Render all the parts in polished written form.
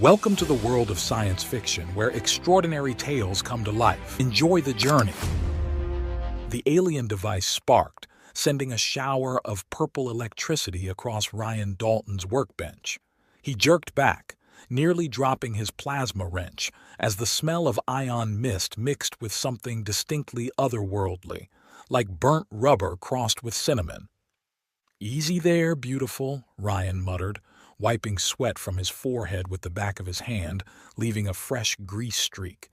Welcome to the world of science fiction, where extraordinary tales come to life. Enjoy the journey. The alien device sparked, sending a shower of purple electricity across Ryan Dalton's workbench. He jerked back, nearly dropping his plasma wrench, as the smell of ion mist mixed with something distinctly otherworldly, like burnt rubber crossed with cinnamon. "Easy there, beautiful," Ryan muttered, wiping sweat from his forehead with the back of his hand, leaving a fresh grease streak.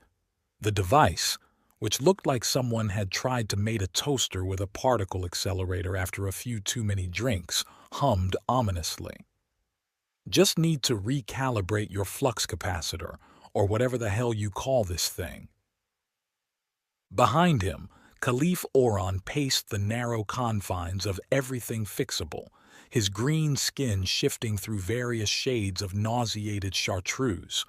The device, which looked like someone had tried to mate a toaster with a particle accelerator after a few too many drinks, hummed ominously. "Just need to recalibrate your flux capacitor, or whatever the hell you call this thing." Behind him, Caliph Oron paced the narrow confines of everything fixable, his green skin shifting through various shades of nauseated chartreuse.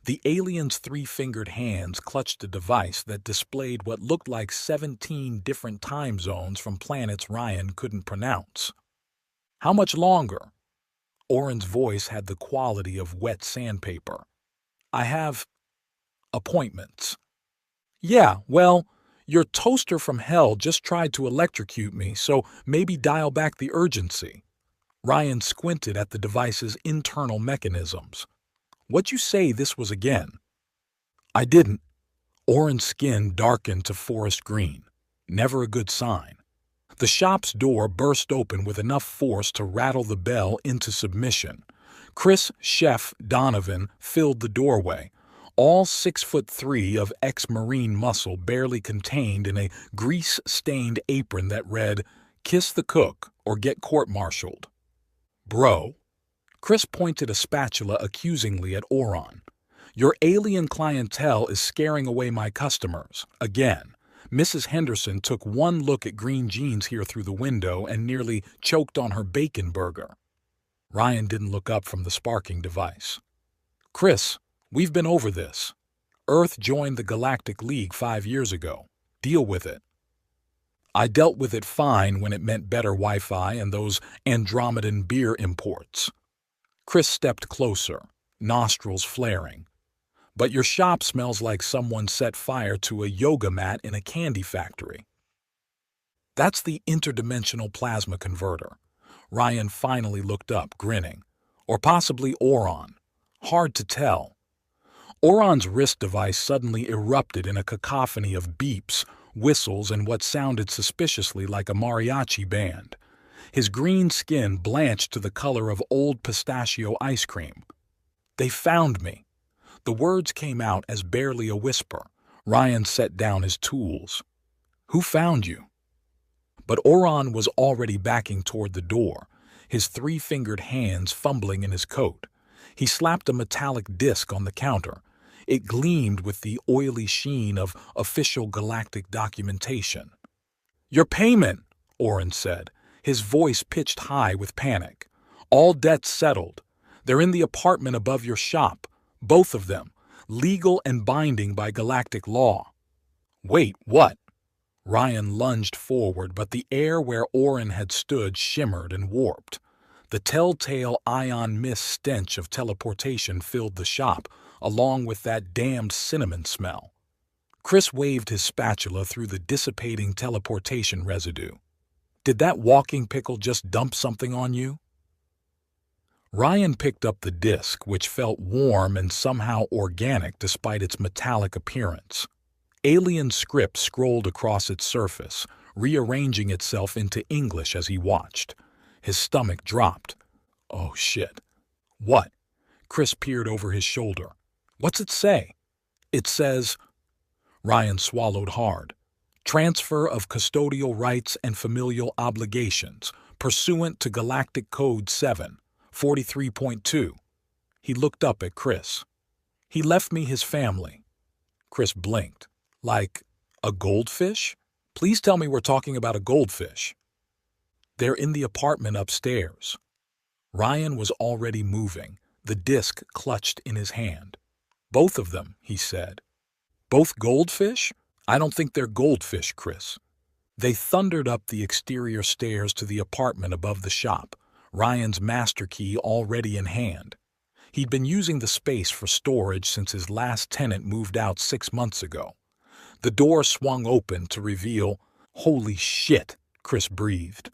The alien's three-fingered hands clutched a device that displayed what looked like 17 different time zones from planets Ryan couldn't pronounce. "How much longer?" Oren's voice had the quality of wet sandpaper. "I have appointments." "Yeah, well, your toaster from hell just tried to electrocute me, so maybe dial back the urgency." Ryan squinted at the device's internal mechanisms. "What'd you say this was again?" "I didn't." Oren's skin darkened to forest green. Never a good sign. The shop's door burst open with enough force to rattle the bell into submission. Chris Chef Donovan filled the doorway, all 6'3" of ex-Marine muscle barely contained in a grease-stained apron that read, "Kiss the cook or get court-martialed." "Bro." Chris pointed a spatula accusingly at Oron. "Your alien clientele is scaring away my customers. Again." Mrs. Henderson took one look at Green Jeans here through the window and nearly choked on her bacon burger. Ryan didn't look up from the sparking device. "Chris, we've been over this. Earth joined the Galactic League 5 years ago. Deal with it." "I dealt with it fine when it meant better Wi-Fi and those Andromedan beer imports." Chris stepped closer, nostrils flaring. "But your shop smells like someone set fire to a yoga mat in a candy factory." "That's the interdimensional plasma converter." Ryan finally looked up, grinning. "Or possibly Oron. Hard to tell." Oron's wrist device suddenly erupted in a cacophony of beeps, whistles, and what sounded suspiciously like a mariachi band. His green skin blanched to the color of old pistachio ice cream. "They found me." The words came out as barely a whisper. Ryan set down his tools. "Who found you?" But Oron was already backing toward the door, his three-fingered hands fumbling in his coat. He slapped a metallic disc on the counter. It gleamed with the oily sheen of official galactic documentation. "Your payment," Oren said, his voice pitched high with panic. "All debts settled. They're in the apartment above your shop. Both of them. Legal and binding by galactic law." "Wait, what?" Ryan lunged forward, but the air where Oren had stood shimmered and warped. The telltale ion mist stench of teleportation filled the shop, along with that damned cinnamon smell. Chris waved his spatula through the dissipating teleportation residue. "Did that walking pickle just dump something on you?" Ryan picked up the disc, which felt warm and somehow organic despite its metallic appearance. Alien script scrolled across its surface, rearranging itself into English as he watched. His stomach dropped. "Oh, shit." "What?" Chris peered over his shoulder. "What's it say?" "It says—" Ryan swallowed hard. "Transfer of custodial rights and familial obligations, pursuant to Galactic Code 743.2. He looked up at Chris. "He left me his family." Chris blinked. "Like a goldfish? Please tell me we're talking about a goldfish." "They're in the apartment upstairs." Ryan was already moving, the disc clutched in his hand. "Both of them," he said. "Both goldfish? I don't think they're goldfish, Chris." They thundered up the exterior stairs to the apartment above the shop, Ryan's master key already in hand. He'd been using the space for storage since his last tenant moved out 6 months ago. The door swung open to reveal, "Holy shit," Chris breathed.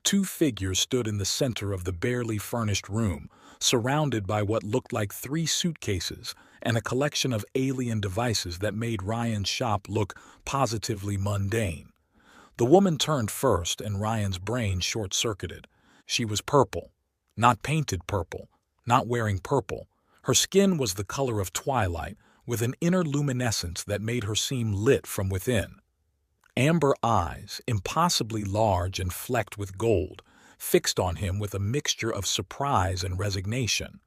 Two figures stood in the center of the barely furnished room, surrounded by what looked like 3 suitcases and a collection of alien devices that made Ryan's shop look positively mundane. The woman turned first, and Ryan's brain short-circuited. She was purple. Not painted purple. Not wearing purple. Her skin was the color of twilight, with an inner luminescence that made her seem lit from within. Amber eyes, impossibly large and flecked with gold, fixed on him with a mixture of surprise and resignation.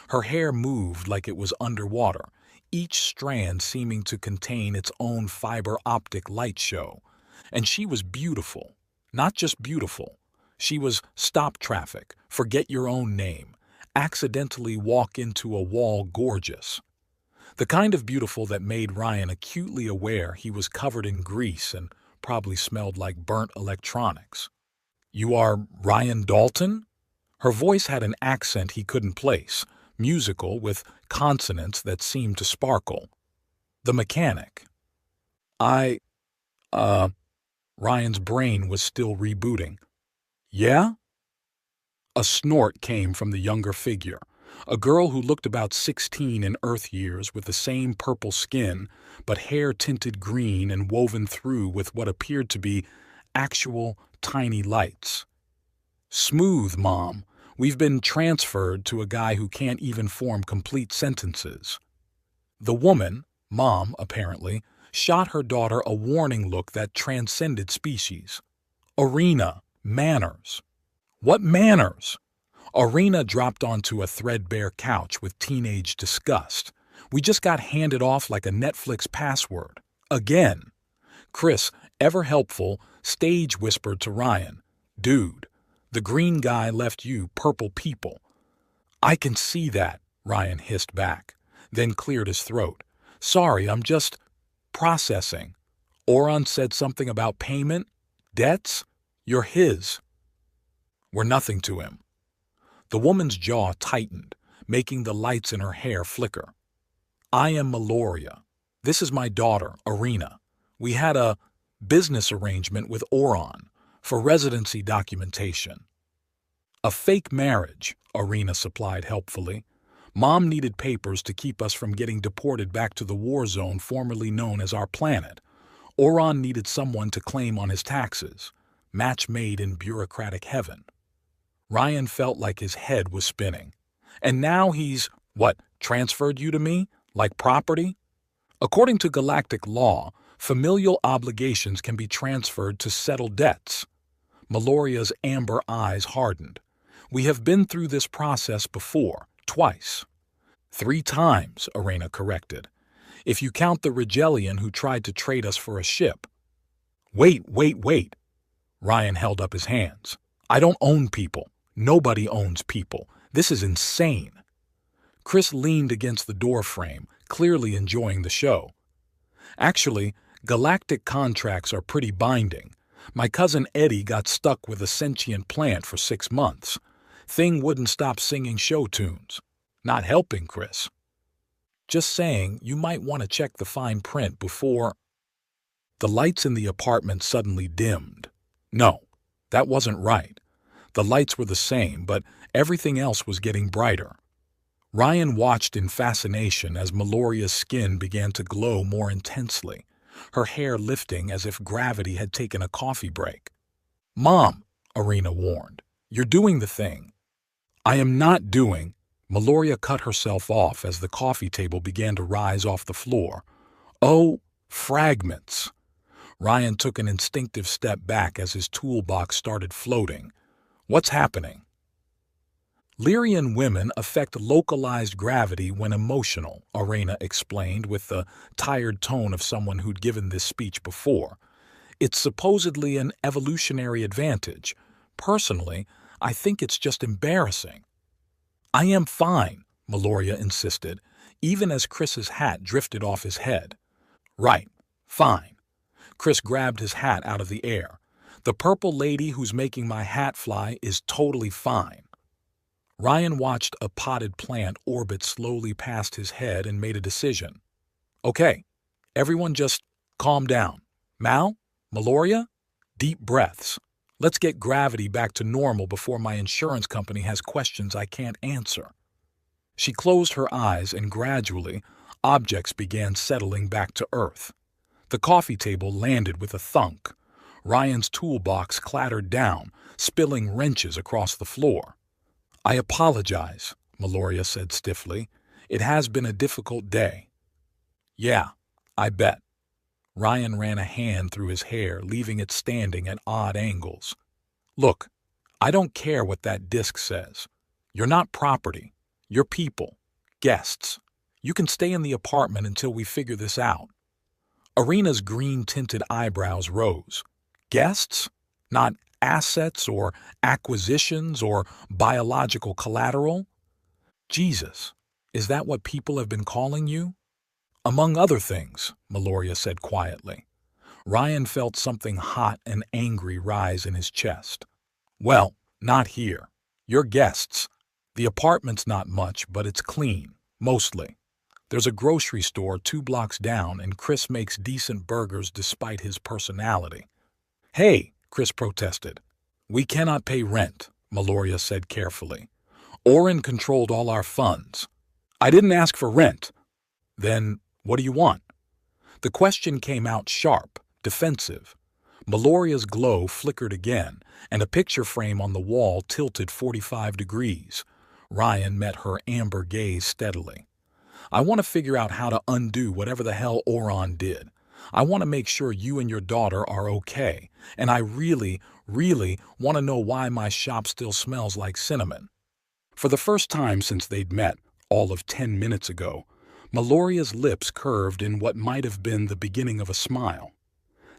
Her hair moved like it was underwater, each strand seeming to contain its own fiber-optic light show. And she was beautiful. Not just beautiful. She was stop traffic, forget your own name, accidentally walk into a wall gorgeous. The kind of beautiful that made Ryan acutely aware he was covered in grease and probably smelled like burnt electronics. "You are Ryan Dalton?" Her voice had an accent he couldn't place, musical with consonants that seemed to sparkle. "The mechanic." I, Ryan's brain was still rebooting. "Yeah?" A snort came from the younger figure, a girl who looked about 16 in Earth years with the same purple skin, but hair tinted green and woven through with what appeared to be actual tiny lights. "Smooth, Mom. We've been transferred to a guy who can't even form complete sentences." The woman, Mom apparently, shot her daughter a warning look that transcended species. "Arena, manners." "What manners?" Arena dropped onto a threadbare couch with teenage disgust. "We just got handed off like a Netflix password. Again." Chris, ever helpful, stage whispered to Ryan, "Dude, the green guy left you purple people." "I can see that," Ryan hissed back, then cleared his throat. "Sorry, I'm just processing. Oron said something about payment? Debts? You're his." "We're nothing to him." The woman's jaw tightened, making the lights in her hair flicker. "I am Meloria. This is my daughter, Arena. We had a business arrangement with Oron for residency documentation." "A fake marriage," Arena supplied helpfully. "Mom needed papers to keep us from getting deported back to the war zone formerly known as our planet. Oron needed someone to claim on his taxes. Match made in bureaucratic heaven." Ryan felt like his head was spinning. "And now he's, what, transferred you to me? Like property?" "According to galactic law, familial obligations can be transferred to settle debts." Meloria's amber eyes hardened. "We have been through this process before, twice." "3 times, Arena corrected. "If you count the Regellian who tried to trade us for a ship." Wait. Ryan held up his hands. "I don't own people. Nobody owns people. This is insane." Chris leaned against the doorframe, clearly enjoying the show. "Actually, galactic contracts are pretty binding. My cousin Eddie got stuck with a sentient plant for 6 months. Thing wouldn't stop singing show tunes. Not helping, Chris. Just saying, you might want to check the fine print before." The lights in the apartment suddenly dimmed. No, that wasn't right. The lights were the same, but everything else was getting brighter. Ryan watched in fascination as Meloria's skin began to glow more intensely, her hair lifting as if gravity had taken a coffee break. "Mom," Arena warned, "you're doing the thing." "I am not doing." Meloria cut herself off as the coffee table began to rise off the floor. "Oh, fragments." Ryan took an instinctive step back as his toolbox started floating. "What's happening?" "Lyrian women affect localized gravity when emotional," Arena explained with the tired tone of someone who'd given this speech before. "It's supposedly an evolutionary advantage. Personally, I think it's just embarrassing." "I am fine," Meloria insisted, even as Chris's hat drifted off his head. "Right, fine." Chris grabbed his hat out of the air. "The purple lady who's making my hat fly is totally fine." Ryan watched a potted plant orbit slowly past his head and made a decision. Okay, everyone just calm down. Mal? Meloria? Deep breaths. Let's get gravity back to normal before my insurance company has questions I can't answer. She closed her eyes and gradually, objects began settling back to Earth. The coffee table landed with a thunk. Ryan's toolbox clattered down, spilling wrenches across the floor. I apologize, Meloria said stiffly. It has been a difficult day. Yeah, I bet. Ryan ran a hand through his hair, leaving it standing at odd angles. Look, I don't care what that disc says. You're not property. You're people. Guests. You can stay in the apartment until we figure this out. Arena's green-tinted eyebrows rose. Guests? Not assets or acquisitions or biological collateral? Jesus, is that what people have been calling you? Among other things, Meloria said quietly. Ryan felt something hot and angry rise in his chest. Well, not here. You're guests. The apartment's not much, but it's clean, mostly. There's a grocery store 2 blocks down, and Chris makes decent burgers despite his personality. Hey, Chris protested. We cannot pay rent, Meloria said carefully. Oren controlled all our funds. I didn't ask for rent. Then what do you want? The question came out sharp, defensive. Meloria's glow flickered again, and a picture frame on the wall tilted 45 degrees. Ryan met her amber gaze steadily. I want to figure out how to undo whatever the hell Oron did. I want to make sure you and your daughter are okay, and I really want to know why my shop still smells like cinnamon. For the first time since they'd met, all of 10 minutes ago, Meloria's lips curved in what might have been the beginning of a smile.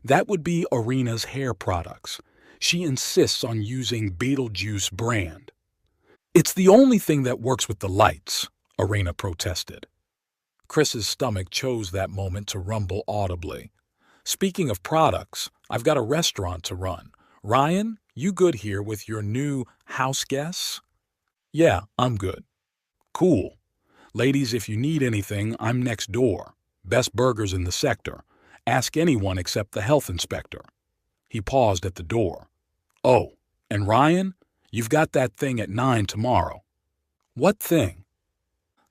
That would be Arena's hair products. She insists on using Beetlejuice brand. It's the only thing that works with the lights, Arena protested. Chris's stomach chose that moment to rumble audibly. Speaking of products, I've got a restaurant to run. Ryan, you good here with your new house guests? Yeah, I'm good. Cool. Ladies, if you need anything, I'm next door. Best burgers in the sector. Ask anyone except the health inspector. He paused at the door. Oh, and Ryan, you've got that thing at 9 tomorrow. What thing?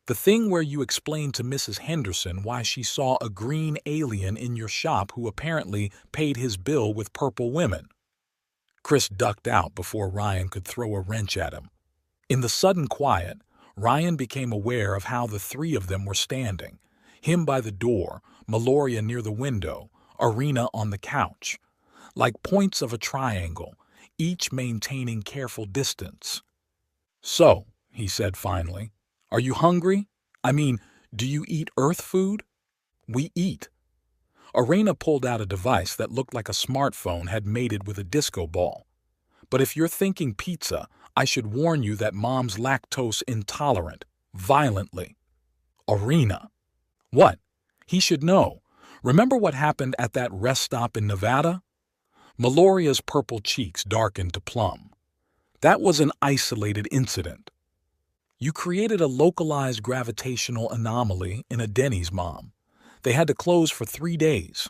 The thing where you explained to Mrs. Henderson why she saw a green alien in your shop who apparently paid his bill with purple women. Chris ducked out before Ryan could throw a wrench at him. In the sudden quiet, Ryan became aware of how the 3 of them were standing. Him by the door, Meloria near the window, Arena on the couch. Like points of a triangle, each maintaining careful distance. So, he said finally, are you hungry? I mean, do you eat Earth food? We eat. Arena pulled out a device that looked like a smartphone had mated with a disco ball. But if you're thinking pizza, I should warn you that Mom's lactose intolerant, violently. Arena. What? He should know. Remember what happened at that rest stop in Nevada? Meloria's purple cheeks darkened to plum. That was an isolated incident. You created a localized gravitational anomaly in a Denny's, Mom. They had to close for 3 days.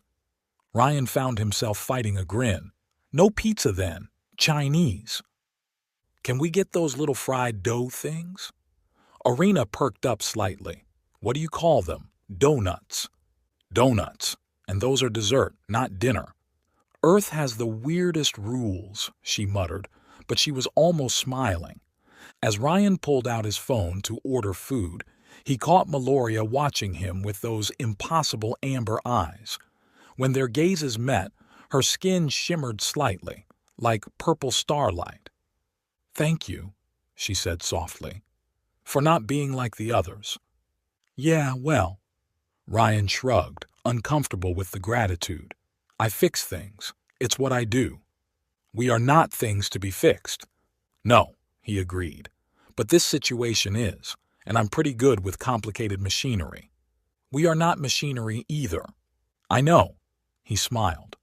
Ryan found himself fighting a grin. No pizza then. Chinese. Can we get those little fried dough things? Arena perked up slightly. What do you call them? Donuts. Donuts. And those are dessert, not dinner. Earth has the weirdest rules, she muttered, but she was almost smiling. As Ryan pulled out his phone to order food, he caught Meloria watching him with those impossible amber eyes. When their gazes met, her skin shimmered slightly, like purple starlight. Thank you, she said softly, for not being like the others. Yeah, well, Ryan shrugged, uncomfortable with the gratitude. I fix things. It's what I do. We are not things to be fixed. No, he agreed. But this situation is, and I'm pretty good with complicated machinery. We are not machinery either. I know, he smiled.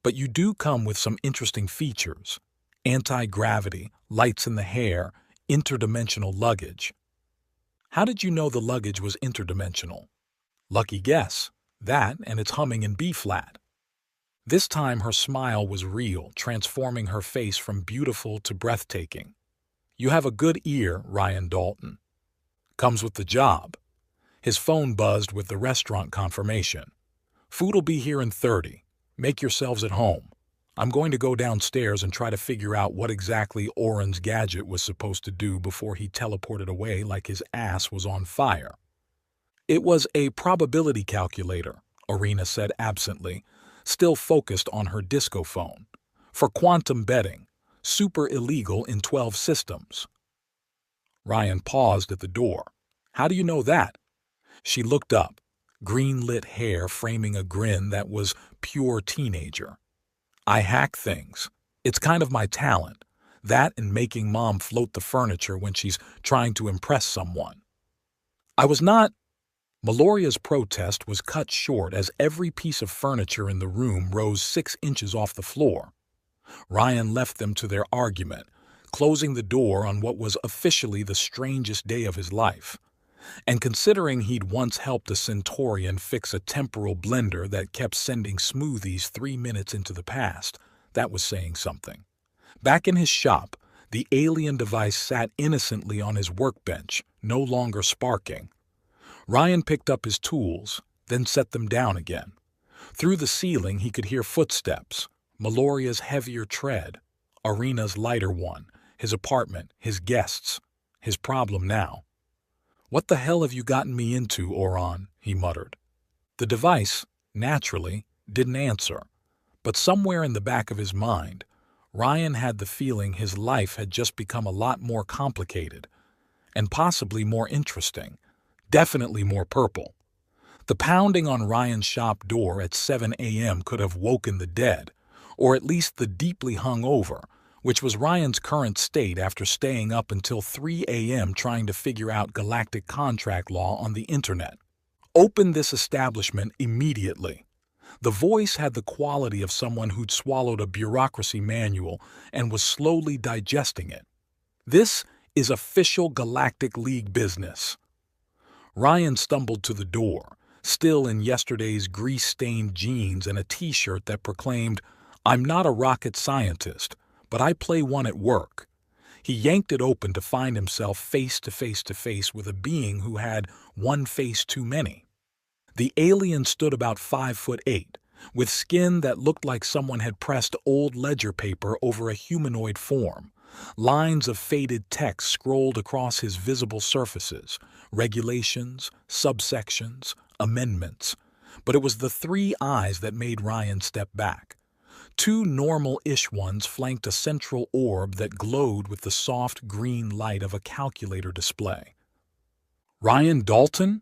But you do come with some interesting features. Anti-gravity, lights in the hair, Interdimensional luggage. How did you know the luggage was interdimensional? Lucky guess. That and it's humming in B-flat. This time her smile was real, transforming her face from beautiful to breathtaking. You have a good ear, Ryan Dalton. Comes with the job. His phone buzzed with the restaurant confirmation. Food'll be here in 30. Make yourselves at home. I'm going to go downstairs and try to figure out what exactly Oren's gadget was supposed to do before he teleported away like his ass was on fire. It was a probability calculator, Arena said absently, still focused on her disco phone. For quantum betting, super illegal in 12 systems. Ryan paused at the door. How do you know that? She looked up, green-lit hair framing a grin that was pure teenager. I hack things. It's kind of my talent. That and making Mom float the furniture when she's trying to impress someone. I was not... Meloria's protest was cut short as every piece of furniture in the room rose 6 inches off the floor. Ryan left them to their argument, closing the door on what was officially the strangest day of his life. And considering he'd once helped a Centaurian fix a temporal blender that kept sending smoothies 3 minutes into the past, that was saying something. Back in his shop, the alien device sat innocently on his workbench, no longer sparking. Ryan picked up his tools, then set them down again. Through the ceiling he could hear footsteps, Meloria's heavier tread, Arena's lighter one, his apartment, his guests, his problem now. What the hell have you gotten me into, Oron? He muttered. The device, naturally, didn't answer, but somewhere in the back of his mind, Ryan had the feeling his life had just become a lot more complicated, and possibly more interesting, definitely more purple. The pounding on Ryan's shop door at 7 a.m. could have woken the dead, or at least the deeply hungover, which was Ryan's current state after staying up until 3 a.m. trying to figure out galactic contract law on the internet. Open this establishment immediately. The voice had the quality of someone who'd swallowed a bureaucracy manual and was slowly digesting it. This is official Galactic League business. Ryan stumbled to the door, still in yesterday's grease-stained jeans and a t-shirt that proclaimed, "I'm not a rocket scientist, but I play one at work." He yanked it open to find himself face to face with a being who had one face too many. The alien stood about 5'8", with skin that looked like someone had pressed old ledger paper over a humanoid form. Lines of faded text scrolled across his visible surfaces, regulations, subsections, amendments. But it was the 3 eyes that made Ryan step back. 2 normal-ish ones flanked a central orb that glowed with the soft green light of a calculator display. Ryan Dalton?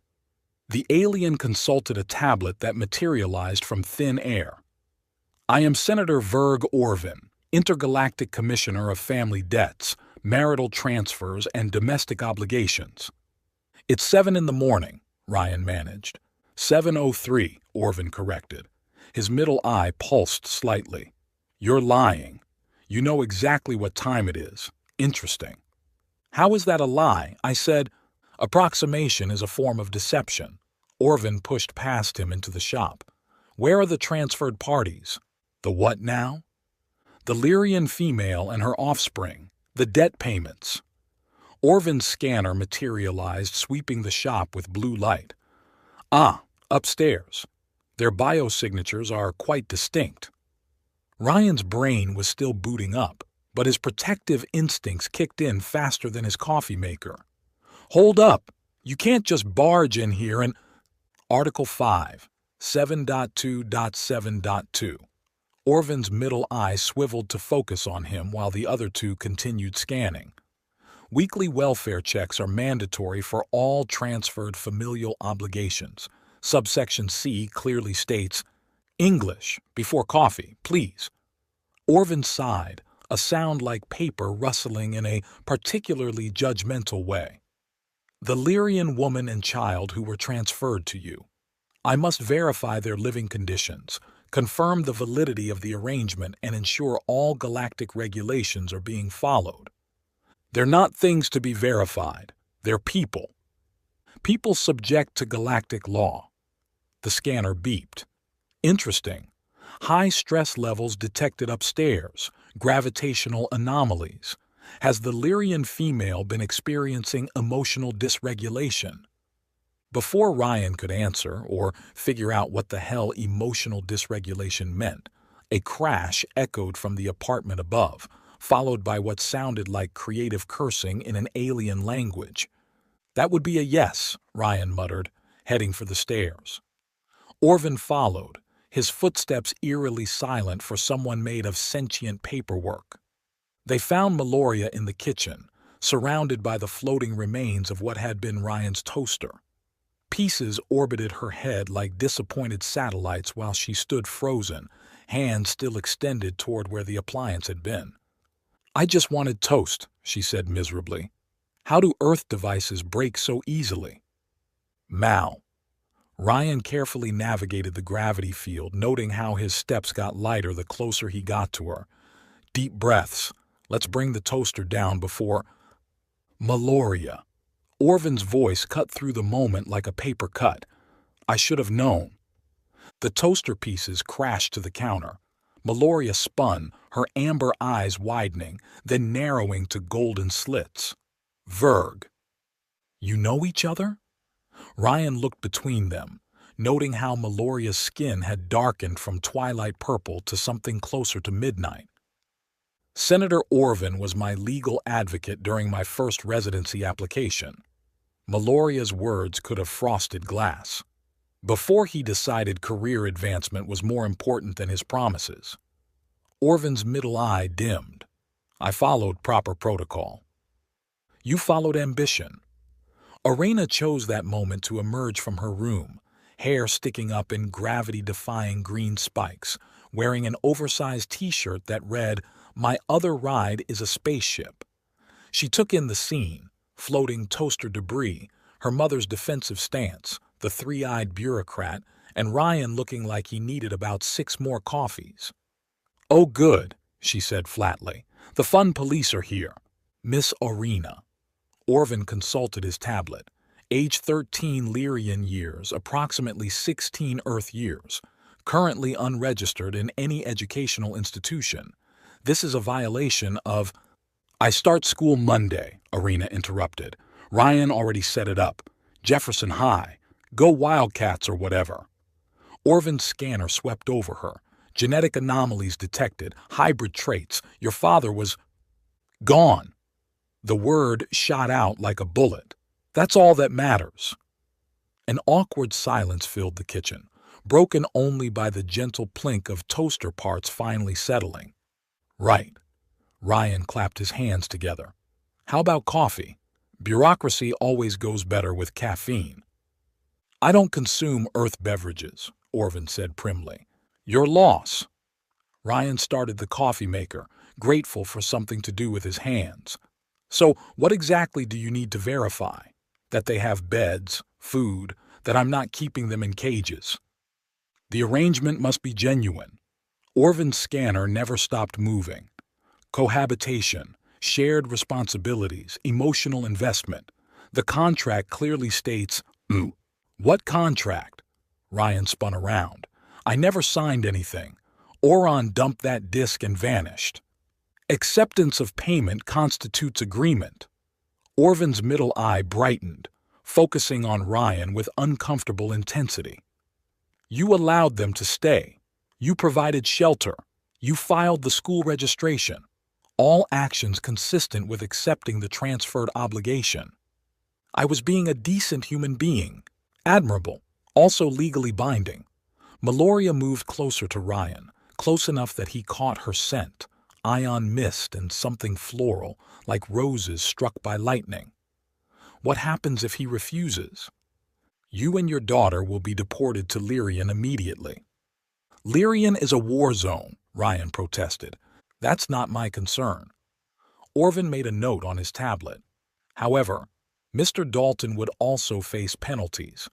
The alien consulted a tablet that materialized from thin air. I am Senator Verg Orvin, Intergalactic Commissioner of Family Debts, Marital Transfers, and Domestic Obligations. It's 7 in the morning, Ryan managed. 7:03, Orvin corrected. His middle eye pulsed slightly. You're lying. You know exactly what time it is. Interesting. How is that a lie? I said, approximation is a form of deception. Orvin pushed past him into the shop. Where are the transferred parties? The what now? The Lyrian female and her offspring. The debt payments. Orvin's scanner materialized, sweeping the shop with blue light. Ah, upstairs. Their biosignatures are quite distinct. Ryan's brain was still booting up, but his protective instincts kicked in faster than his coffee maker. Hold up! You can't just barge in here and... Article 5, 7.2.7.2. Orvin's middle eye swiveled to focus on him while the other 2 continued scanning. Weekly welfare checks are mandatory for all transferred familial obligations. Subsection C clearly states, English, before coffee, please. Orvin sighed, a sound like paper rustling in a particularly judgmental way. The Lyrian woman and child who were transferred to you. I must verify their living conditions, confirm the validity of the arrangement, and ensure all galactic regulations are being followed. They're not things to be verified. They're people. People subject to galactic law. The scanner beeped. Interesting. High stress levels detected upstairs. Gravitational anomalies. Has the Lyrian female been experiencing emotional dysregulation? Before Ryan could answer or figure out what the hell emotional dysregulation meant, a crash echoed from the apartment above, followed by what sounded like creative cursing in an alien language. That would be a yes, Ryan muttered, heading for the stairs. Orvin followed, his footsteps eerily silent for someone made of sentient paperwork. They found Meloria in the kitchen, surrounded by the floating remains of what had been Ryan's toaster. Pieces orbited her head like disappointed satellites while she stood frozen, hands still extended toward where the appliance had been. "I just wanted toast," she said miserably. "How do Earth devices break so easily?" Mal. Ryan carefully navigated the gravity field, noting how his steps got lighter the closer he got to her. Deep breaths. Let's bring the toaster down before... Meloria. Orvin's voice cut through the moment like a paper cut. "I should have known." The toaster pieces crashed to the counter. Meloria spun, her amber eyes widening, then narrowing to golden slits. "Verg. You know each other?" Ryan looked between them, noting how Meloria's skin had darkened from twilight purple to something closer to midnight. "Senator Orvin was my legal advocate during my first residency application." Meloria's words could have frosted glass. Before he decided career advancement was more important than his promises. Orvin's middle eye dimmed. "I followed proper protocol." "You followed ambition." Arena chose that moment to emerge from her room, hair sticking up in gravity-defying green spikes, wearing an oversized t-shirt that read, "My other ride is a spaceship." She took in the scene, floating toaster debris, her mother's defensive stance, the three-eyed bureaucrat, and Ryan looking like he needed about 6 more coffees. "Oh good," she said flatly. "The fun police are here. Miss Arena." Orvin consulted his tablet. Age 13 Lyrian years, approximately 16 Earth years. Currently unregistered in any educational institution. This is a violation of... "I start school Monday," Arena interrupted. "Ryan already set it up. Jefferson High. Go Wildcats or whatever." Orvin's scanner swept over her. "Genetic anomalies detected. Hybrid traits. Your father was... gone." The word shot out like a bullet. "That's all that matters." An awkward silence filled the kitchen, broken only by the gentle plink of toaster parts finally settling. "Right." Ryan clapped his hands together. "How about coffee? Bureaucracy always goes better with caffeine." "I don't consume Earth beverages," Orvin said primly. "Your loss." Ryan started the coffee maker, grateful for something to do with his hands. "So what exactly do you need to verify? That they have beds, food, that I'm not keeping them in cages?" "The arrangement must be genuine." Orvin's scanner never stopped moving. "Cohabitation, shared responsibilities, emotional investment. The contract clearly states..." "What contract?" Ryan spun around. "I never signed anything. Oron dumped that disk and vanished." "Acceptance of payment constitutes agreement." Orvin's middle eye brightened, focusing on Ryan with uncomfortable intensity. "You allowed them to stay. You provided shelter. You filed the school registration. All actions consistent with accepting the transferred obligation." "I was being a decent human being. Admirable. Also legally binding." Meloria moved closer to Ryan, close enough that he caught her scent, ion mist and something floral, like roses struck by lightning. "What happens if he refuses?" "You and your daughter will be deported to Lyrian immediately." "Lyrian is a war zone," Ryan protested. "That's not my concern." Orvin made a note on his tablet. "However, Mr. Dalton would also face penalties.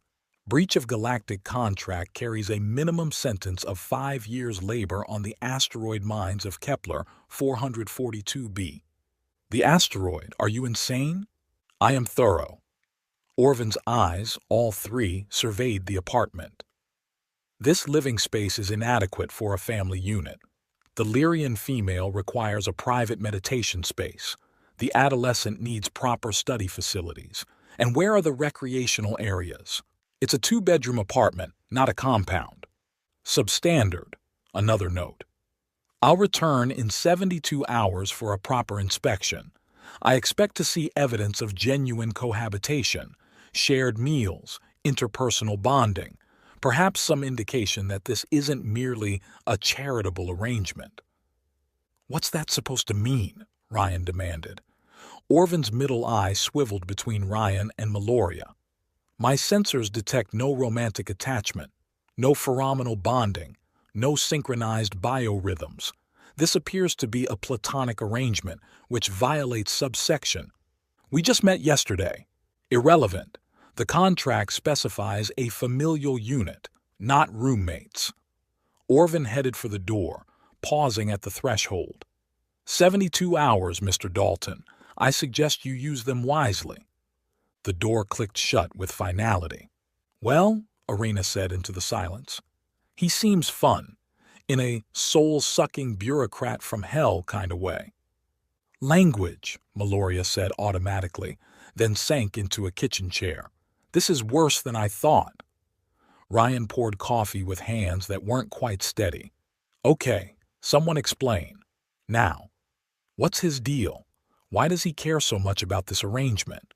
Breach of galactic contract carries a minimum sentence of 5 years labor on the asteroid mines of Kepler 442b." The asteroid, are you insane? I am thorough. Orvan's eyes, all three, surveyed the apartment. This living space is inadequate for a family unit. The Lyrian female requires a private meditation space. The adolescent needs proper study facilities. And where are the recreational areas? It's a two-bedroom apartment, not a compound. Substandard, another note. I'll return in 72 hours for a proper inspection. I expect to see evidence of genuine cohabitation, shared meals, interpersonal bonding, perhaps some indication that this isn't merely a charitable arrangement. What's that supposed to mean? Ryan demanded. Orvan's middle eye swiveled between Ryan and Meloria. My sensors detect no romantic attachment, no pheromonal bonding, no synchronized biorhythms. This appears to be a platonic arrangement which violates subsection. We just met yesterday. Irrelevant. The contract specifies a familial unit, not roommates. Orvan headed for the door, pausing at the threshold. 72 hours, Mr. Dalton. I suggest you use them wisely. The door clicked shut with finality. Well, Arena said into the silence, he seems fun, in a soul-sucking bureaucrat from hell kind of way. Language, Meloria said automatically, then sank into a kitchen chair. This is worse than I thought. Ryan poured coffee with hands that weren't quite steady. Okay, someone explain. Now, what's his deal? Why does he care so much about this arrangement?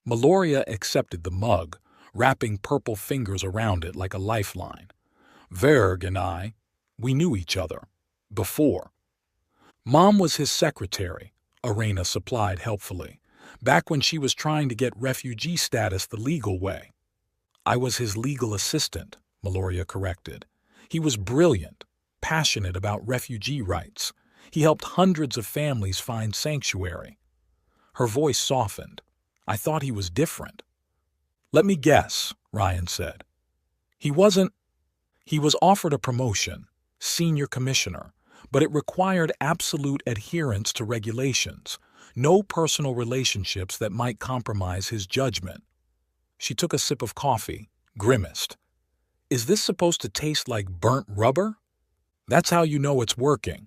Meloria accepted the mug, wrapping purple fingers around it like a lifeline. Verg and I, we knew each other. Before. Mom was his secretary, Arena supplied helpfully, back when she was trying to get refugee status the legal way. I was his legal assistant, Meloria corrected. He was brilliant, passionate about refugee rights. He helped hundreds of families find sanctuary. Her voice softened. I thought he was different. Let me guess, Ryan said. He was offered a promotion, senior commissioner, but it required absolute adherence to regulations, no personal relationships that might compromise his judgment. She took a sip of coffee, grimaced. Is this supposed to taste like burnt rubber? That's how you know it's working.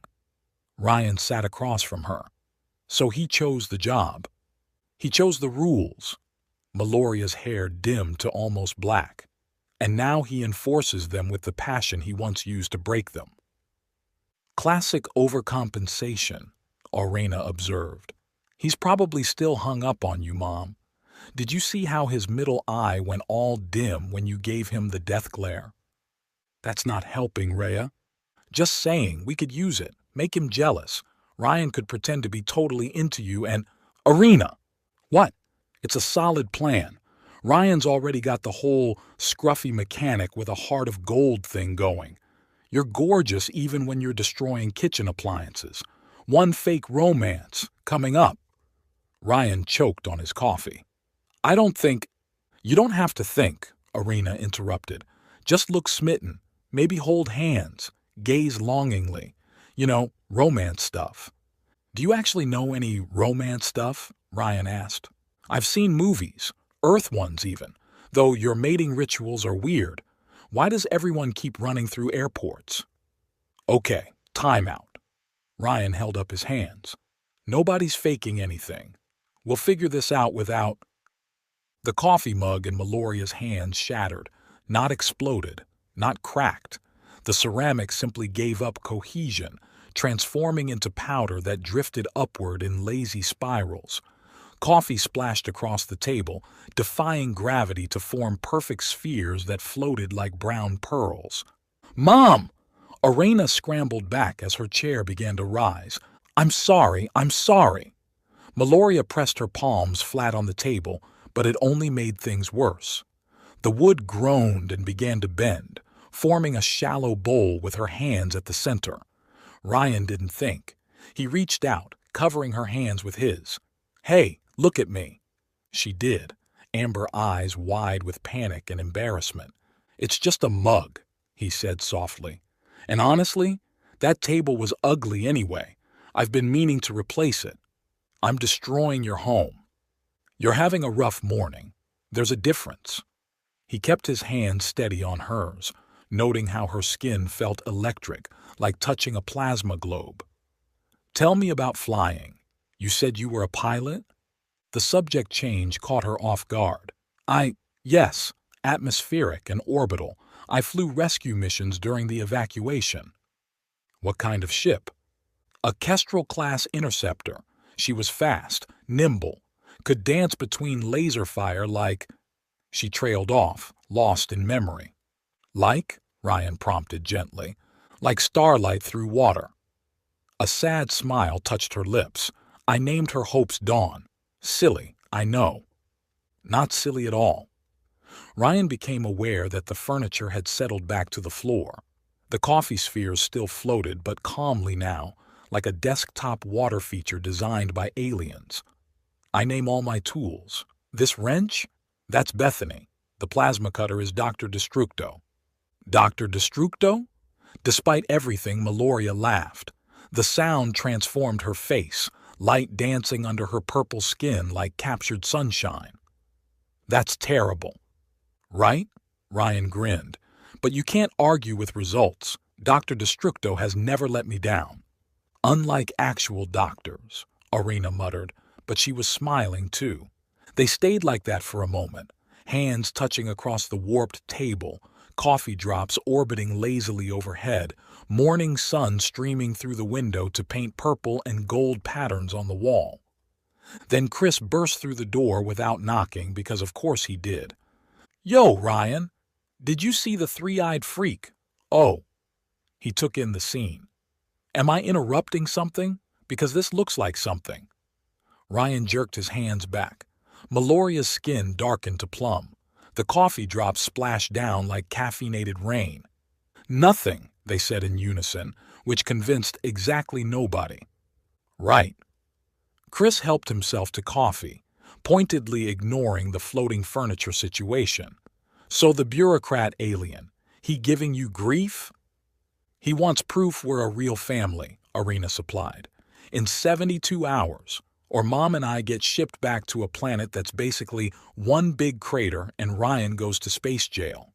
Ryan sat across from her. So he chose the job. He chose the rules. Meloria's hair dimmed to almost black. And now he enforces them with the passion he once used to break them. Classic overcompensation, Arena observed. He's probably still hung up on you, Mom. Did you see how his middle eye went all dim when you gave him the death glare? That's not helping, Rhea. Just saying, we could use it. Make him jealous. Ryan could pretend to be totally into you and… Arena! What? It's a solid plan. Ryan's already got the whole scruffy mechanic with a heart of gold thing going. You're gorgeous even when you're destroying kitchen appliances. One fake romance coming up. Ryan choked on his coffee. I don't think… You don't have to think, Arena interrupted. Just look smitten. Maybe hold hands. Gaze longingly. You know, romance stuff. Do you actually know any romance stuff? Ryan asked. I've seen movies, Earth ones even, though your mating rituals are weird. Why does everyone keep running through airports? Okay, time out. Ryan held up his hands. Nobody's faking anything. We'll figure this out without… The coffee mug in Meloria's hands shattered, not exploded, not cracked. The ceramic simply gave up cohesion, transforming into powder that drifted upward in lazy spirals. Coffee splashed across the table, defying gravity to form perfect spheres that floated like brown pearls. Mom! Arena scrambled back as her chair began to rise. I'm sorry. Meloria pressed her palms flat on the table, but it only made things worse. The wood groaned and began to bend, forming a shallow bowl with her hands at the center. Ryan didn't think. He reached out, covering her hands with his. Hey, look at me. She did, amber eyes wide with panic and embarrassment. It's just a mug, he said softly. And honestly, that table was ugly anyway. I've been meaning to replace it. I'm destroying your home. You're having a rough morning. There's a difference." He kept his hand steady on hers, noting how her skin felt electric, like touching a plasma globe. "Tell me about flying. You said you were a pilot?" The subject change caught her off guard. Yes, atmospheric and orbital. I flew rescue missions during the evacuation." "What kind of ship?" "A Kestrel-class interceptor. She was fast, nimble, could dance between laser fire like—" She trailed off, lost in memory. "Like?" Ryan prompted gently. "Like starlight through water." A sad smile touched her lips. "I named her Hope's Dawn. Silly, I know." "Not silly at all." Ryan became aware that the furniture had settled back to the floor. The coffee spheres still floated, but calmly now, like a desktop water feature designed by aliens. "I name all my tools. This wrench? That's Bethany. The plasma cutter is Dr. Destructo." "Dr. Destructo?" Despite everything, Meloria laughed. The sound transformed her face, light dancing under her purple skin like captured sunshine. "That's terrible." "Right?" Ryan grinned. "But you can't argue with results. Dr. Destructo has never let me down." "Unlike actual doctors," Arena muttered, but she was smiling too. They stayed like that for a moment, hands touching across the warped table, coffee drops orbiting lazily overhead, morning sun streaming through the window to paint purple and gold patterns on the wall. Then Chris burst through the door without knocking, because of course he did. "Yo, Ryan! Did you see the three-eyed freak?" "Oh." He took in the scene. "Am I interrupting something? Because this looks like something." Ryan jerked his hands back. Meloria's skin darkened to plum. The coffee drops splashed down like caffeinated rain. "Nothing," they said in unison, which convinced exactly nobody. "Right." Chris helped himself to coffee, pointedly ignoring the floating furniture situation. "So the bureaucrat alien, he giving you grief?" "He wants proof we're a real family," Arena supplied. "In 72 hours, or Mom and I get shipped back to a planet that's basically one big crater and Ryan goes to space jail."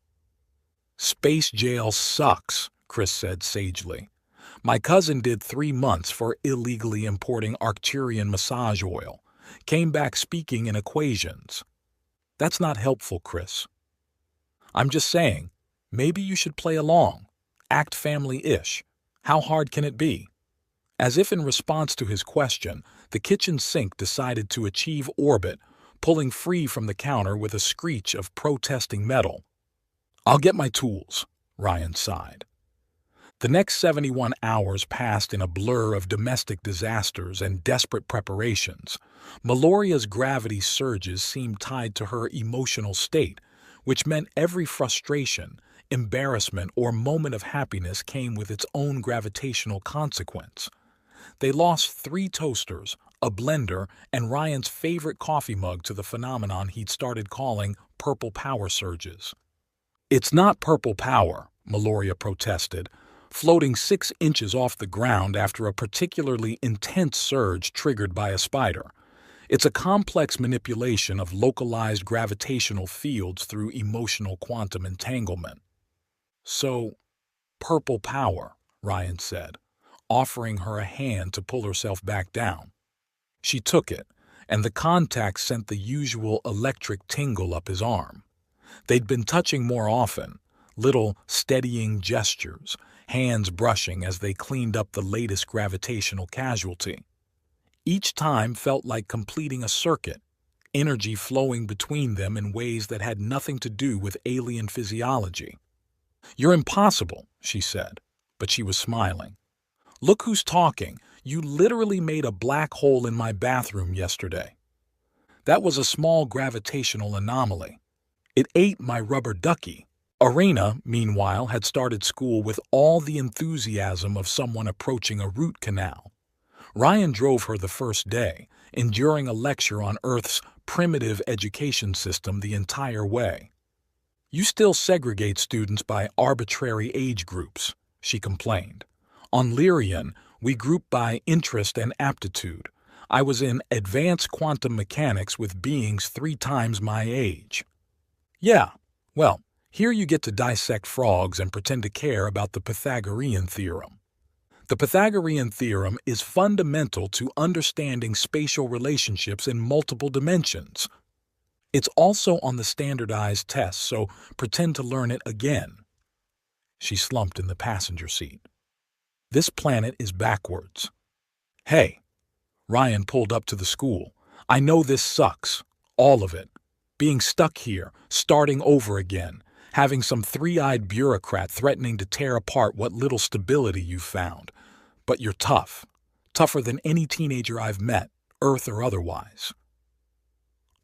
"Space jail sucks," Chris said sagely. "My cousin did 3 months for illegally importing Arcturian massage oil. Came back speaking in equations." "That's not helpful, Chris." "I'm just saying, maybe you should play along. Act family-ish. How hard can it be?" As if in response to his question, the kitchen sink decided to achieve orbit, pulling free from the counter with a screech of protesting metal. "I'll get my tools," Ryan sighed. The next 71 hours passed in a blur of domestic disasters and desperate preparations. Meloria's gravity surges seemed tied to her emotional state, which meant every frustration, embarrassment, or moment of happiness came with its own gravitational consequence. They lost 3 toasters, a blender, and Ryan's favorite coffee mug to the phenomenon he'd started calling purple power surges. "It's not purple power," Meloria protested, floating 6 inches off the ground after a particularly intense surge triggered by a spider. "It's a complex manipulation of localized gravitational fields through emotional quantum entanglement." "So, purple power," Ryan said, offering her a hand to pull herself back down. She took it, and the contact sent the usual electric tingle up his arm. They'd been touching more often, little steadying gestures, hands brushing as they cleaned up the latest gravitational casualty. Each time felt like completing a circuit, energy flowing between them in ways that had nothing to do with alien physiology. "You're impossible," she said, but she was smiling. "Look who's talking. You literally made a black hole in my bathroom yesterday." "That was a small gravitational anomaly. It ate my rubber ducky." Arena, meanwhile, had started school with all the enthusiasm of someone approaching a root canal. Ryan drove her the first day, enduring a lecture on Earth's primitive education system the entire way. "You still segregate students by arbitrary age groups," she complained. "On Lyrian, we group by interest and aptitude. I was in advanced quantum mechanics with beings 3 times my age. Yeah, well, here you get to dissect frogs and pretend to care about the Pythagorean theorem. The Pythagorean theorem is fundamental to understanding spatial relationships in multiple dimensions. It's also on the standardized test, so pretend to learn it again. She slumped in the passenger seat. This planet is backwards. Hey, Ryan pulled up to the school. I know this sucks. All of it. Being stuck here, starting over again, having some three-eyed bureaucrat threatening to tear apart what little stability you've found. But you're tough. Tougher than any teenager I've met, Earth or otherwise.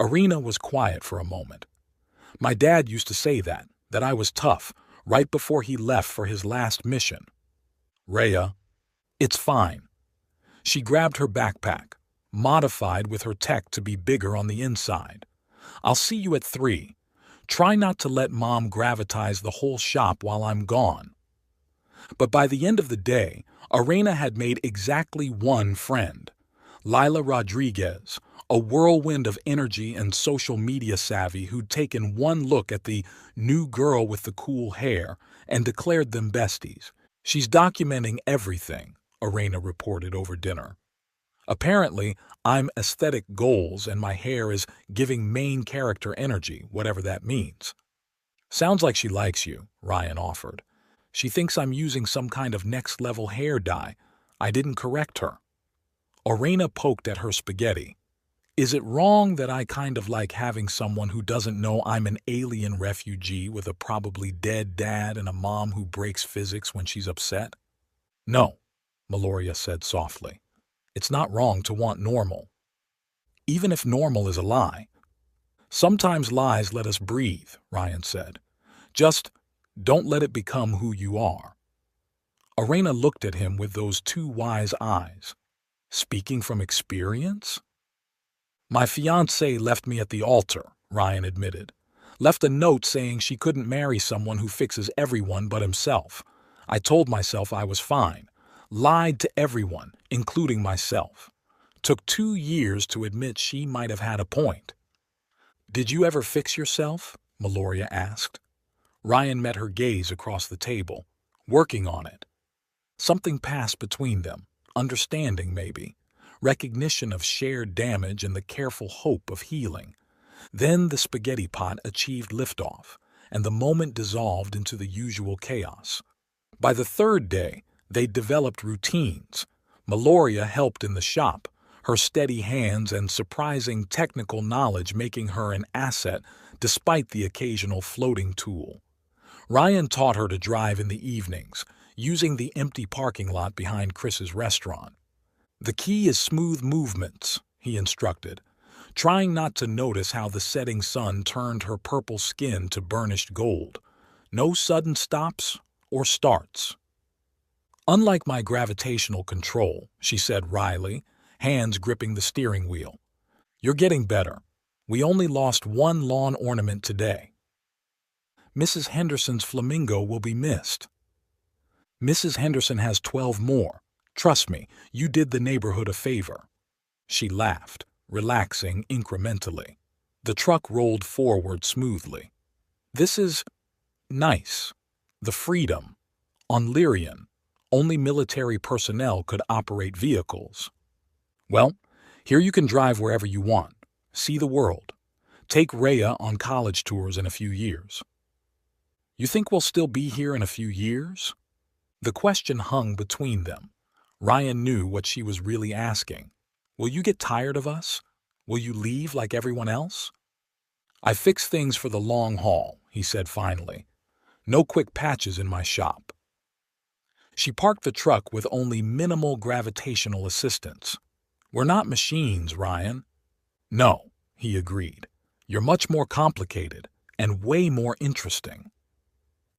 Arena was quiet for a moment. My dad used to say that I was tough, right before he left for his last mission. Rhea, it's fine. She grabbed her backpack, modified with her tech to be bigger on the inside. I'll see you at 3. Try not to let Mom gravitize the whole shop while I'm gone. But by the end of the day, Arena had made exactly one friend. Lila Rodriguez, a whirlwind of energy and social media savvy who'd taken one look at the new girl with the cool hair and declared them besties. She's documenting everything, Arena reported over dinner. Apparently, I'm aesthetic goals and my hair is giving main character energy, whatever that means. Sounds like she likes you, Ryan offered. She thinks I'm using some kind of next-level hair dye. I didn't correct her. Arena poked at her spaghetti. Is it wrong that I kind of like having someone who doesn't know I'm an alien refugee with a probably dead dad and a mom who breaks physics when she's upset? No, Meloria said softly. It's not wrong to want normal. Even if normal is a lie. Sometimes lies let us breathe, Ryan said. Just don't let it become who you are. Arena looked at him with those 2 wise eyes. Speaking from experience? My fiancée left me at the altar, Ryan admitted. Left a note saying she couldn't marry someone who fixes everyone but himself. I told myself I was fine. Lied to everyone, including myself. Took 2 years to admit she might have had a point. Did you ever fix yourself? Meloria asked. Ryan met her gaze across the table. Working on it. Something passed between them. Understanding, maybe. Recognition of shared damage and the careful hope of healing. Then the spaghetti pot achieved liftoff, and the moment dissolved into the usual chaos. By the 3rd day, they developed routines. Meloria helped in the shop, her steady hands and surprising technical knowledge making her an asset despite the occasional floating tool. Ryan taught her to drive in the evenings, using the empty parking lot behind Chris's restaurant. The key is smooth movements, he instructed, trying not to notice how the setting sun turned her purple skin to burnished gold. No sudden stops or starts. Unlike my gravitational control, she said wryly, hands gripping the steering wheel. You're getting better. We only lost 1 lawn ornament today. Mrs. Henderson's flamingo will be missed. Mrs. Henderson has 12 more. Trust me, you did the neighborhood a favor. She laughed, relaxing incrementally. The truck rolled forward smoothly. This is nice. The freedom. On Lyrian, only military personnel could operate vehicles. Well, here you can drive wherever you want. See the world. Take Rhea on college tours in a few years. You think we'll still be here in a few years? The question hung between them. Ryan knew what she was really asking. Will you get tired of us? Will you leave like everyone else? I fix things for the long haul, he said finally. No quick patches in my shop. She parked the truck with only minimal gravitational assistance. We're not machines, Ryan. No, he agreed. You're much more complicated and way more interesting.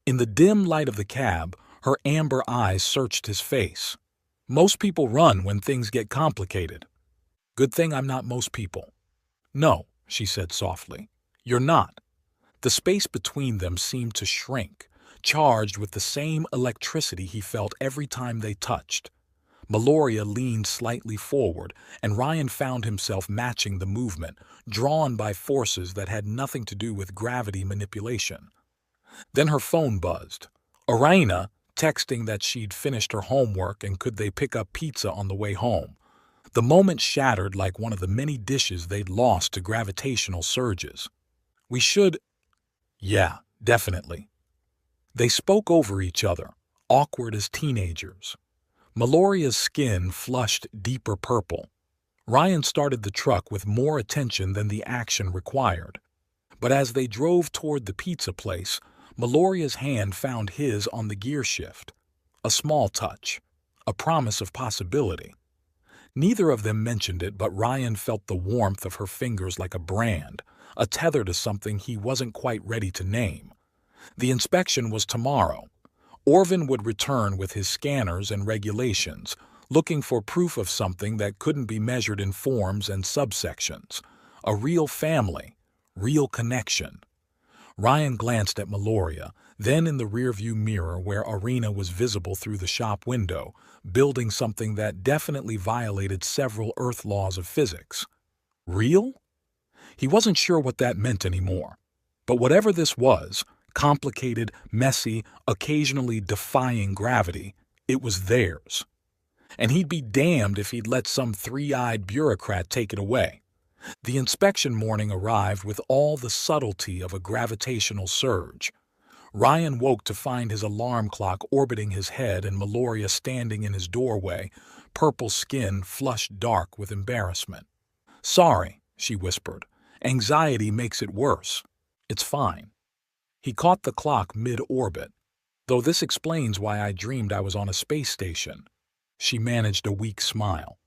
In the dim light of the cab, her amber eyes searched his face. Most people run when things get complicated. Good thing I'm not most people. No, she said softly. You're not. The space between them seemed to shrink, charged with the same electricity he felt every time they touched. Meloria leaned slightly forward, and Ryan found himself matching the movement, drawn by forces that had nothing to do with gravity manipulation. Then her phone buzzed. Irina, texting that she'd finished her homework and could they pick up pizza on the way home. The moment shattered like one of the many dishes they'd lost to gravitational surges. We should... Yeah, definitely. They spoke over each other, awkward as teenagers. Meloria's skin flushed deeper purple. Ryan started the truck with more attention than the action required. But as they drove toward the pizza place, Meloria's hand found his on the gear shift. A small touch, a promise of possibility. Neither of them mentioned it, but Ryan felt the warmth of her fingers like a brand, a tether to something he wasn't quite ready to name. The inspection was tomorrow. Orvin would return with his scanners and regulations, looking for proof of something that couldn't be measured in forms and subsections. A real family, real connection. Ryan glanced at Meloria, then in the rearview mirror where Irina was visible through the shop window, building something that definitely violated several Earth laws of physics. Real? He wasn't sure what that meant anymore. But whatever this was, complicated, messy, occasionally defying gravity, it was theirs. And he'd be damned if he'd let some three-eyed bureaucrat take it away. The inspection morning arrived with all the subtlety of a gravitational surge. Ryan woke to find his alarm clock orbiting his head and Meloria standing in his doorway, purple skin flushed dark with embarrassment. "Sorry," she whispered. "Anxiety makes it worse. It's fine." He caught the clock mid-orbit. "Though this explains why I dreamed I was on a space station." She managed a weak smile.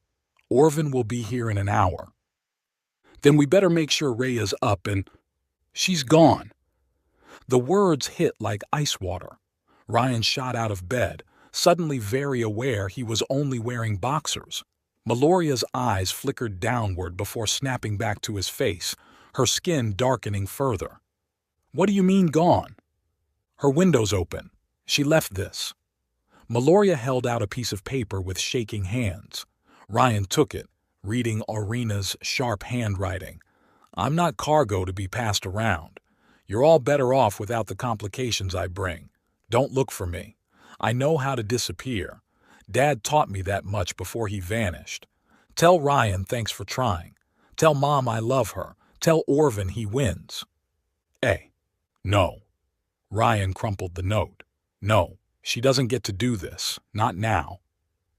"Orvin will be here in an hour." "Then we better make sure Rhea's up and..." "She's gone." The words hit like ice water. Ryan shot out of bed, suddenly very aware he was only wearing boxers. Meloria's eyes flickered downward before snapping back to his face, her skin darkening further. "What do you mean gone?" "Her window's open. She left this." Meloria held out a piece of paper with shaking hands. Ryan took it, reading Irina's sharp handwriting. "I'm not cargo to be passed around. You're all better off without the complications I bring. Don't look for me. I know how to disappear. Dad taught me that much before he vanished. Tell Ryan thanks for trying. Tell Mom I love her. Tell Orvin he wins." No." Ryan crumpled the note. "No, she doesn't get to do this. Not now."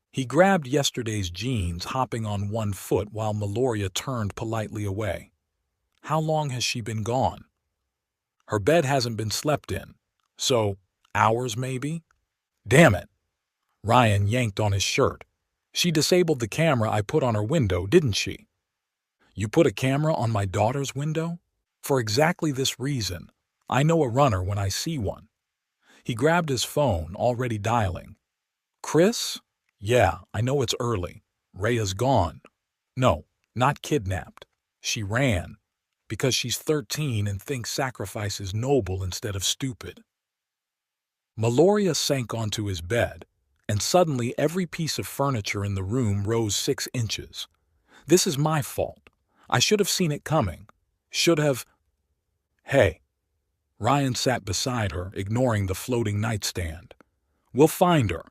He grabbed yesterday's jeans, hopping on one foot while Meloria turned politely away. "How long has she been gone?" "Her bed hasn't been slept in. So, hours maybe?" "Damn it!" Ryan yanked on his shirt. "She disabled the camera I put on her window, didn't she?" "You put a camera on my daughter's window?" "For exactly this reason. I know a runner when I see one." He grabbed his phone, already dialing. "Chris? Yeah, I know it's early. Rhea's gone. No, not kidnapped. She ran. Because she's 13 and thinks sacrifice is noble instead of stupid." Meloria sank onto his bed, and suddenly every piece of furniture in the room rose 6 inches. "This is my fault. I should have seen it coming. Should have..." "Hey." Ryan sat beside her, ignoring the floating nightstand. "We'll find her.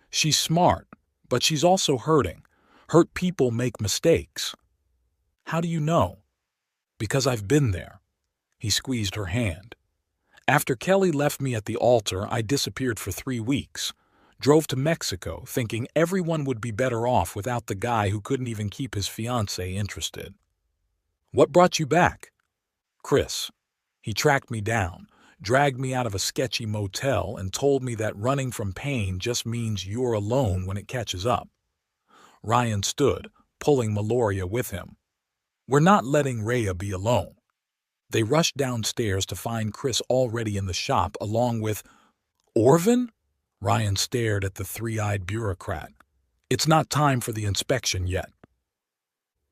She's smart, but she's also hurting. Hurt people make mistakes." "How do you know?" "Because I've been there." He squeezed her hand. "After Kelly left me at the altar, I disappeared for 3 weeks. Drove to Mexico, thinking everyone would be better off without the guy who couldn't even keep his fiancée interested." "What brought you back?" "Chris. He tracked me down, dragged me out of a sketchy motel, and told me that running from pain just means you're alone when it catches up." Ryan stood, pulling Meloria with him. "We're not letting Rhea be alone." They rushed downstairs to find Chris already in the shop, along with... "Orvin?" Ryan stared at the three-eyed bureaucrat. "It's not time for the inspection yet."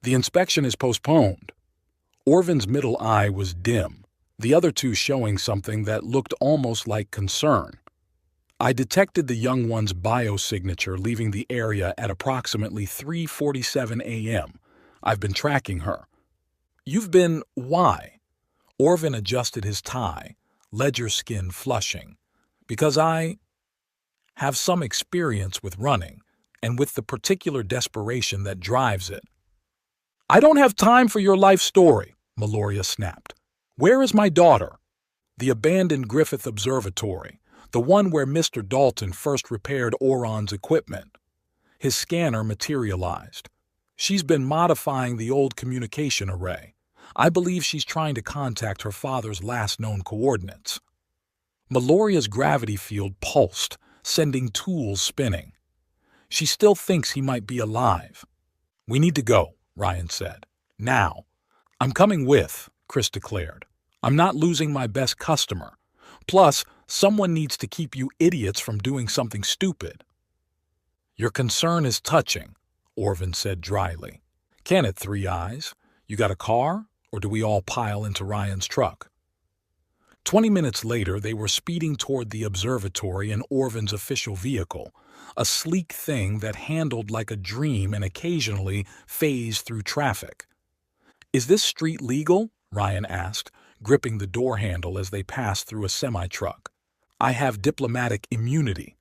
"The inspection is postponed." Orvin's middle eye was dim, the other two showing something that looked almost like concern. I detected the young one's biosignature leaving the area at approximately 3:47 a.m. I've been tracking her. You've been why? Orvin adjusted his tie, ledger skin flushing. Because I have some experience with running, and with the particular desperation that drives it. I don't have time for your life story, Meloria snapped. Where is my daughter? The abandoned Griffith Observatory, the one where Mr. Dalton first repaired Oron's equipment. His scanner materialized. She's been modifying the old communication array. I believe she's trying to contact her father's last known coordinates. Meloria's gravity field pulsed, sending tools spinning. She still thinks he might be alive. We need to go, Ryan said. Now. I'm coming with, Chris declared. I'm not losing my best customer. Plus, someone needs to keep you idiots from doing something stupid. Your concern is touching, Orvin said dryly. Kenneth, Three Eyes, you got a car, or do we all pile into Ryan's truck? 20 minutes later, they were speeding toward the observatory in Orvin's official vehicle, a sleek thing that handled like a dream and occasionally phased through traffic. Is this street legal? Ryan asked, gripping the door handle as they passed through a semi-truck. I have diplomatic immunity.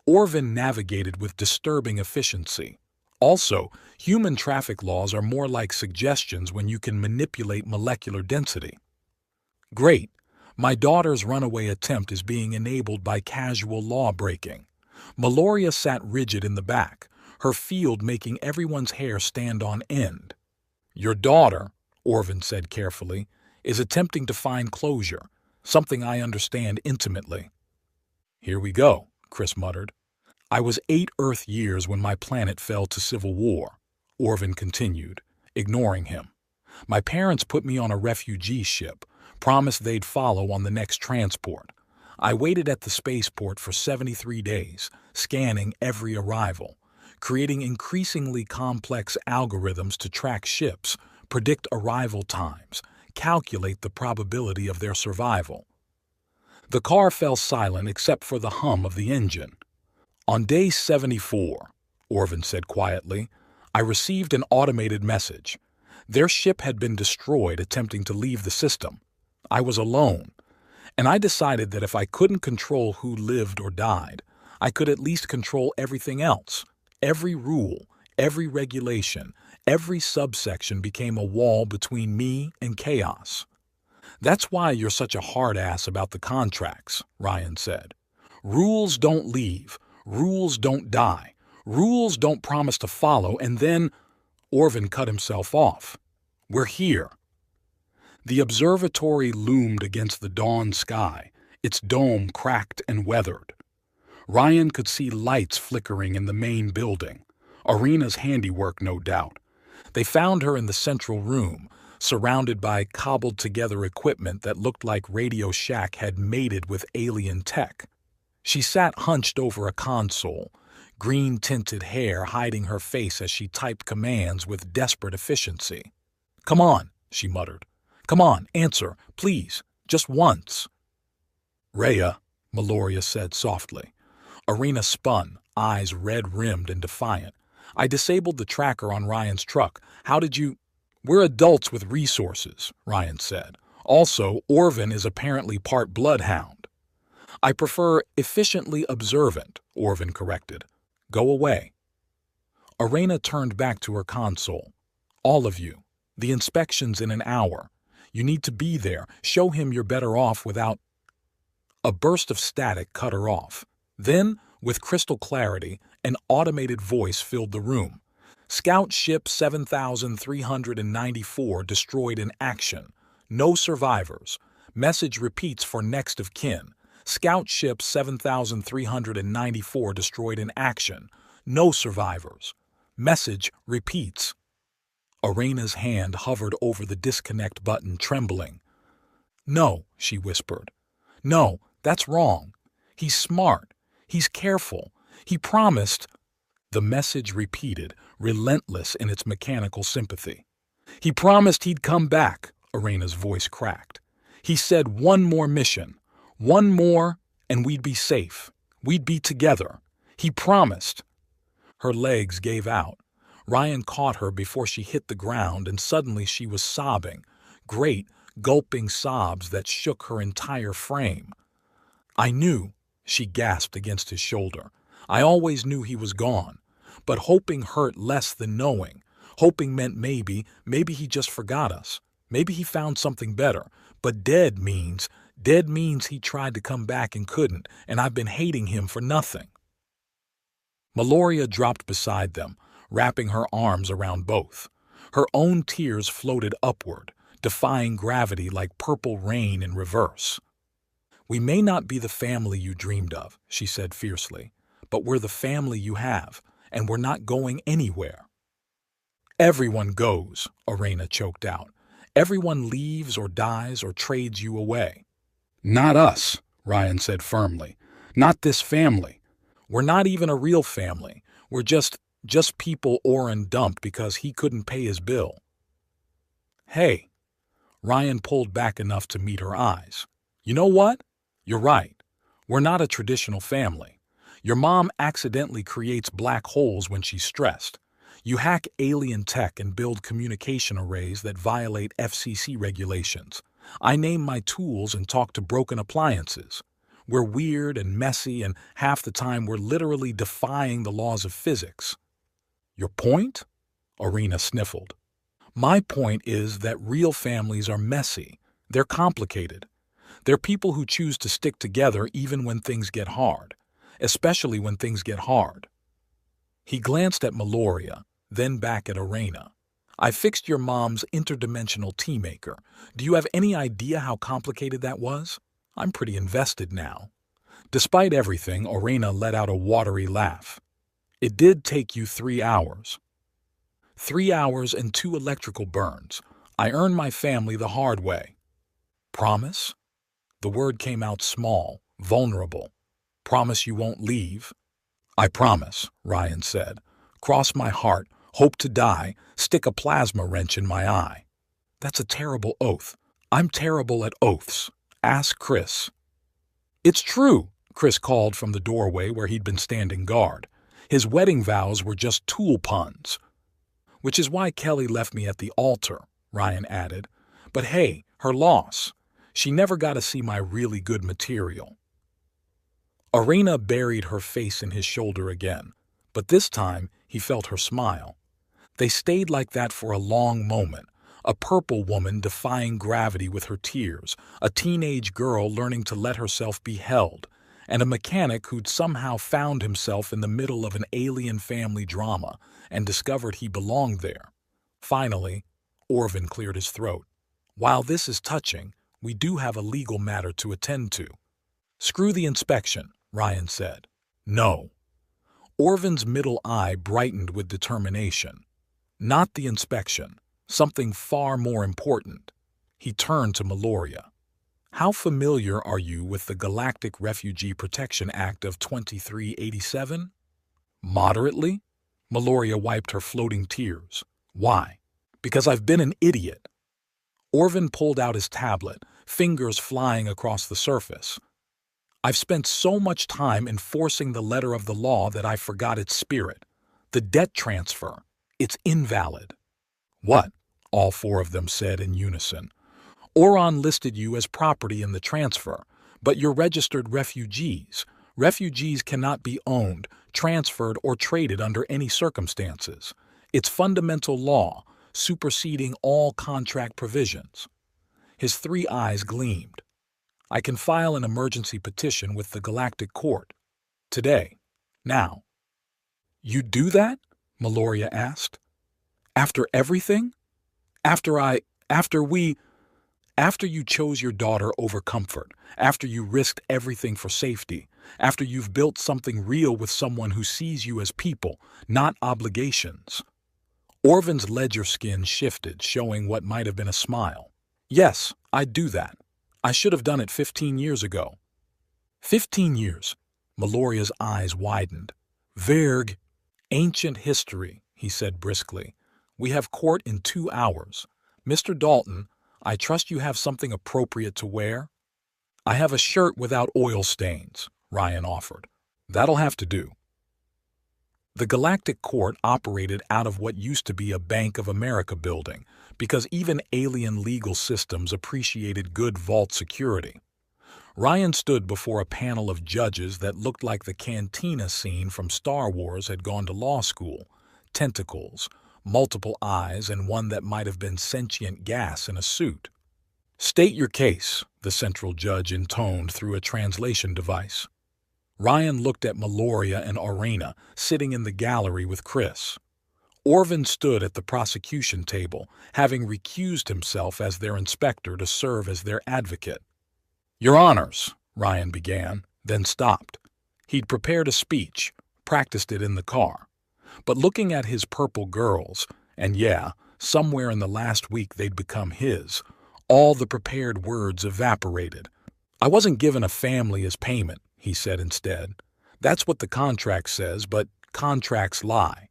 Orvin navigated with disturbing efficiency. Also, human traffic laws are more like suggestions when you can manipulate molecular density. Great. My daughter's runaway attempt is being enabled by casual law-breaking. Meloria sat rigid in the back, her field making everyone's hair stand on end. Your daughter, Orvin said carefully, is attempting to find closure, something I understand intimately. Here we go, Chris muttered. I was 8 Earth years when my planet fell to civil war, Orvin continued, ignoring him. My parents put me on a refugee ship, promised they'd follow on the next transport. I waited at the spaceport for 73 days, scanning every arrival, creating increasingly complex algorithms to track ships, predict arrival times, calculate the probability of their survival. The car fell silent except for the hum of the engine. On day 74, Orvin said quietly, I received an automated message. Their ship had been destroyed attempting to leave the system. I was alone, and I decided that if I couldn't control who lived or died, I could at least control everything else. Every rule, every regulation, every subsection became a wall between me and chaos. That's why you're such a hard ass about the contracts, Ryan said. Rules don't leave, rules don't die, rules don't promise to follow, and then Orvin cut himself off. We're here. The observatory loomed against the dawn sky, its dome cracked and weathered. Ryan could see lights flickering in the main building. Arena's handiwork, no doubt. They found her in the central room, surrounded by cobbled-together equipment that looked like Radio Shack had mated with alien tech. She sat hunched over a console, green-tinted hair hiding her face as she typed commands with desperate efficiency. Come on, she muttered. Come on, answer, please, just once. Rhea, Meloria said softly. Arena spun, eyes red-rimmed and defiant. I disabled the tracker on Ryan's truck. How did you— We're adults with resources, Ryan said. Also, Orvin is apparently part bloodhound. I prefer efficiently observant, Orvin corrected. Go away. Arena turned back to her console. All of you. The inspection's in an hour. You need to be there. Show him you're better off without— A burst of static cut her off. Then, with crystal clarity, an automated voice filled the room. Scout Ship 7394 destroyed in action. No survivors. Message repeats for next of kin. Scout Ship 7394 destroyed in action. No survivors. Message repeats. Arena's hand hovered over the disconnect button, trembling. No, she whispered. No, that's wrong. He's smart. He's careful. He promised— The message repeated, relentless in its mechanical sympathy. He promised he'd come back, Arena's voice cracked. He said one more mission. One more, and we'd be safe. We'd be together. He promised. Her legs gave out. Ryan caught her before she hit the ground, and suddenly she was sobbing, great, gulping sobs that shook her entire frame. I knew, she gasped against his shoulder. I always knew he was gone. But hoping hurt less than knowing. Hoping meant maybe he just forgot us. Maybe he found something better. But dead means he tried to come back and couldn't, and I've been hating him for nothing. Meloria dropped beside them, wrapping her arms around both. Her own tears floated upward, defying gravity like purple rain in reverse. We may not be the family you dreamed of, she said fiercely, but we're the family you have, and we're not going anywhere. Everyone goes, Arena choked out. Everyone leaves or dies or trades you away. Not us, Ryan said firmly. Not this family. We're not even a real family. We're just people Oren dumped because he couldn't pay his bill. Hey. Ryan pulled back enough to meet her eyes. You know what? You're right. We're not a traditional family. Your mom accidentally creates black holes when she's stressed. You hack alien tech and build communication arrays that violate FCC regulations. I name my tools and talk to broken appliances. We're weird and messy, and half the time we're literally defying the laws of physics. Your point? Arena sniffled. My point is that real families are messy. They're complicated. They're people who choose to stick together even when things get hard, especially when things get hard. He glanced at Meloria, then back at Arena. I fixed your mom's interdimensional tea maker. Do you have any idea how complicated that was? I'm pretty invested now. Despite everything, Arena let out a watery laugh. It did take you 3 hours. 3 hours and 2 electrical burns. I earned my family the hard way. Promise? The word came out small, vulnerable. Promise you won't leave? I promise, Ryan said. Cross my heart, hope to die, stick a plasma wrench in my eye. That's a terrible oath. I'm terrible at oaths. Ask Chris. It's true, Chris called from the doorway where he'd been standing guard. His wedding vows were just tool puns. Which is why Kelly left me at the altar, Ryan added. But hey, her loss. She never got to see my really good material. Arena buried her face in his shoulder again, but this time he felt her smile. They stayed like that for a long moment, a purple woman defying gravity with her tears, a teenage girl learning to let herself be held, and a mechanic who'd somehow found himself in the middle of an alien family drama and discovered he belonged there. Finally, Orvin cleared his throat. While this is touching, we do have a legal matter to attend to. Screw the inspection, Ryan said. No. Orvin's middle eye brightened with determination. Not the inspection, something far more important. He turned to Meloria. How familiar are you with the Galactic Refugee Protection Act of 2387? Moderately? Meloria wiped her floating tears. Why? Because I've been an idiot. Orvin pulled out his tablet, fingers flying across the surface. I've spent so much time enforcing the letter of the law that I forgot its spirit. The debt transfer. It's invalid. What? All 4 of them said in unison. Oron listed you as property in the transfer, but you're registered refugees. Refugees cannot be owned, transferred, or traded under any circumstances. It's fundamental law, superseding all contract provisions. His 3 eyes gleamed. I can file an emergency petition with the Galactic Court. Today. Now. You do that? Meloria asked. After everything? After you chose your daughter over comfort, after you risked everything for safety, after you've built something real with someone who sees you as people, not obligations. Orvin's ledger skin shifted, showing what might have been a smile. Yes, I'd do that. I should have done it 15 years ago. 15 years. Meloria's eyes widened. Verg. Ancient history, he said briskly. We have court in 2 hours. Mr. Dalton, I trust you have something appropriate to wear? I have a shirt without oil stains, Ryan offered. That'll have to do. The Galactic Court operated out of what used to be a Bank of America building because even alien legal systems appreciated good vault security. Ryan stood before a panel of judges that looked like the cantina scene from Star Wars had gone to law school. Tentacles, multiple eyes, and one that might have been sentient gas in a suit. "State your case," the central judge intoned through a translation device. Ryan looked at Meloria and Arena, sitting in the gallery with Chris. Orvin stood at the prosecution table, having recused himself as their inspector to serve as their advocate. "Your Honors," Ryan began, then stopped. He'd prepared a speech, practiced it in the car. But looking at his purple girls, and yeah, somewhere in the last week they'd become his, all the prepared words evaporated. "I wasn't given a family as payment," he said instead. "That's what the contract says, but contracts lie.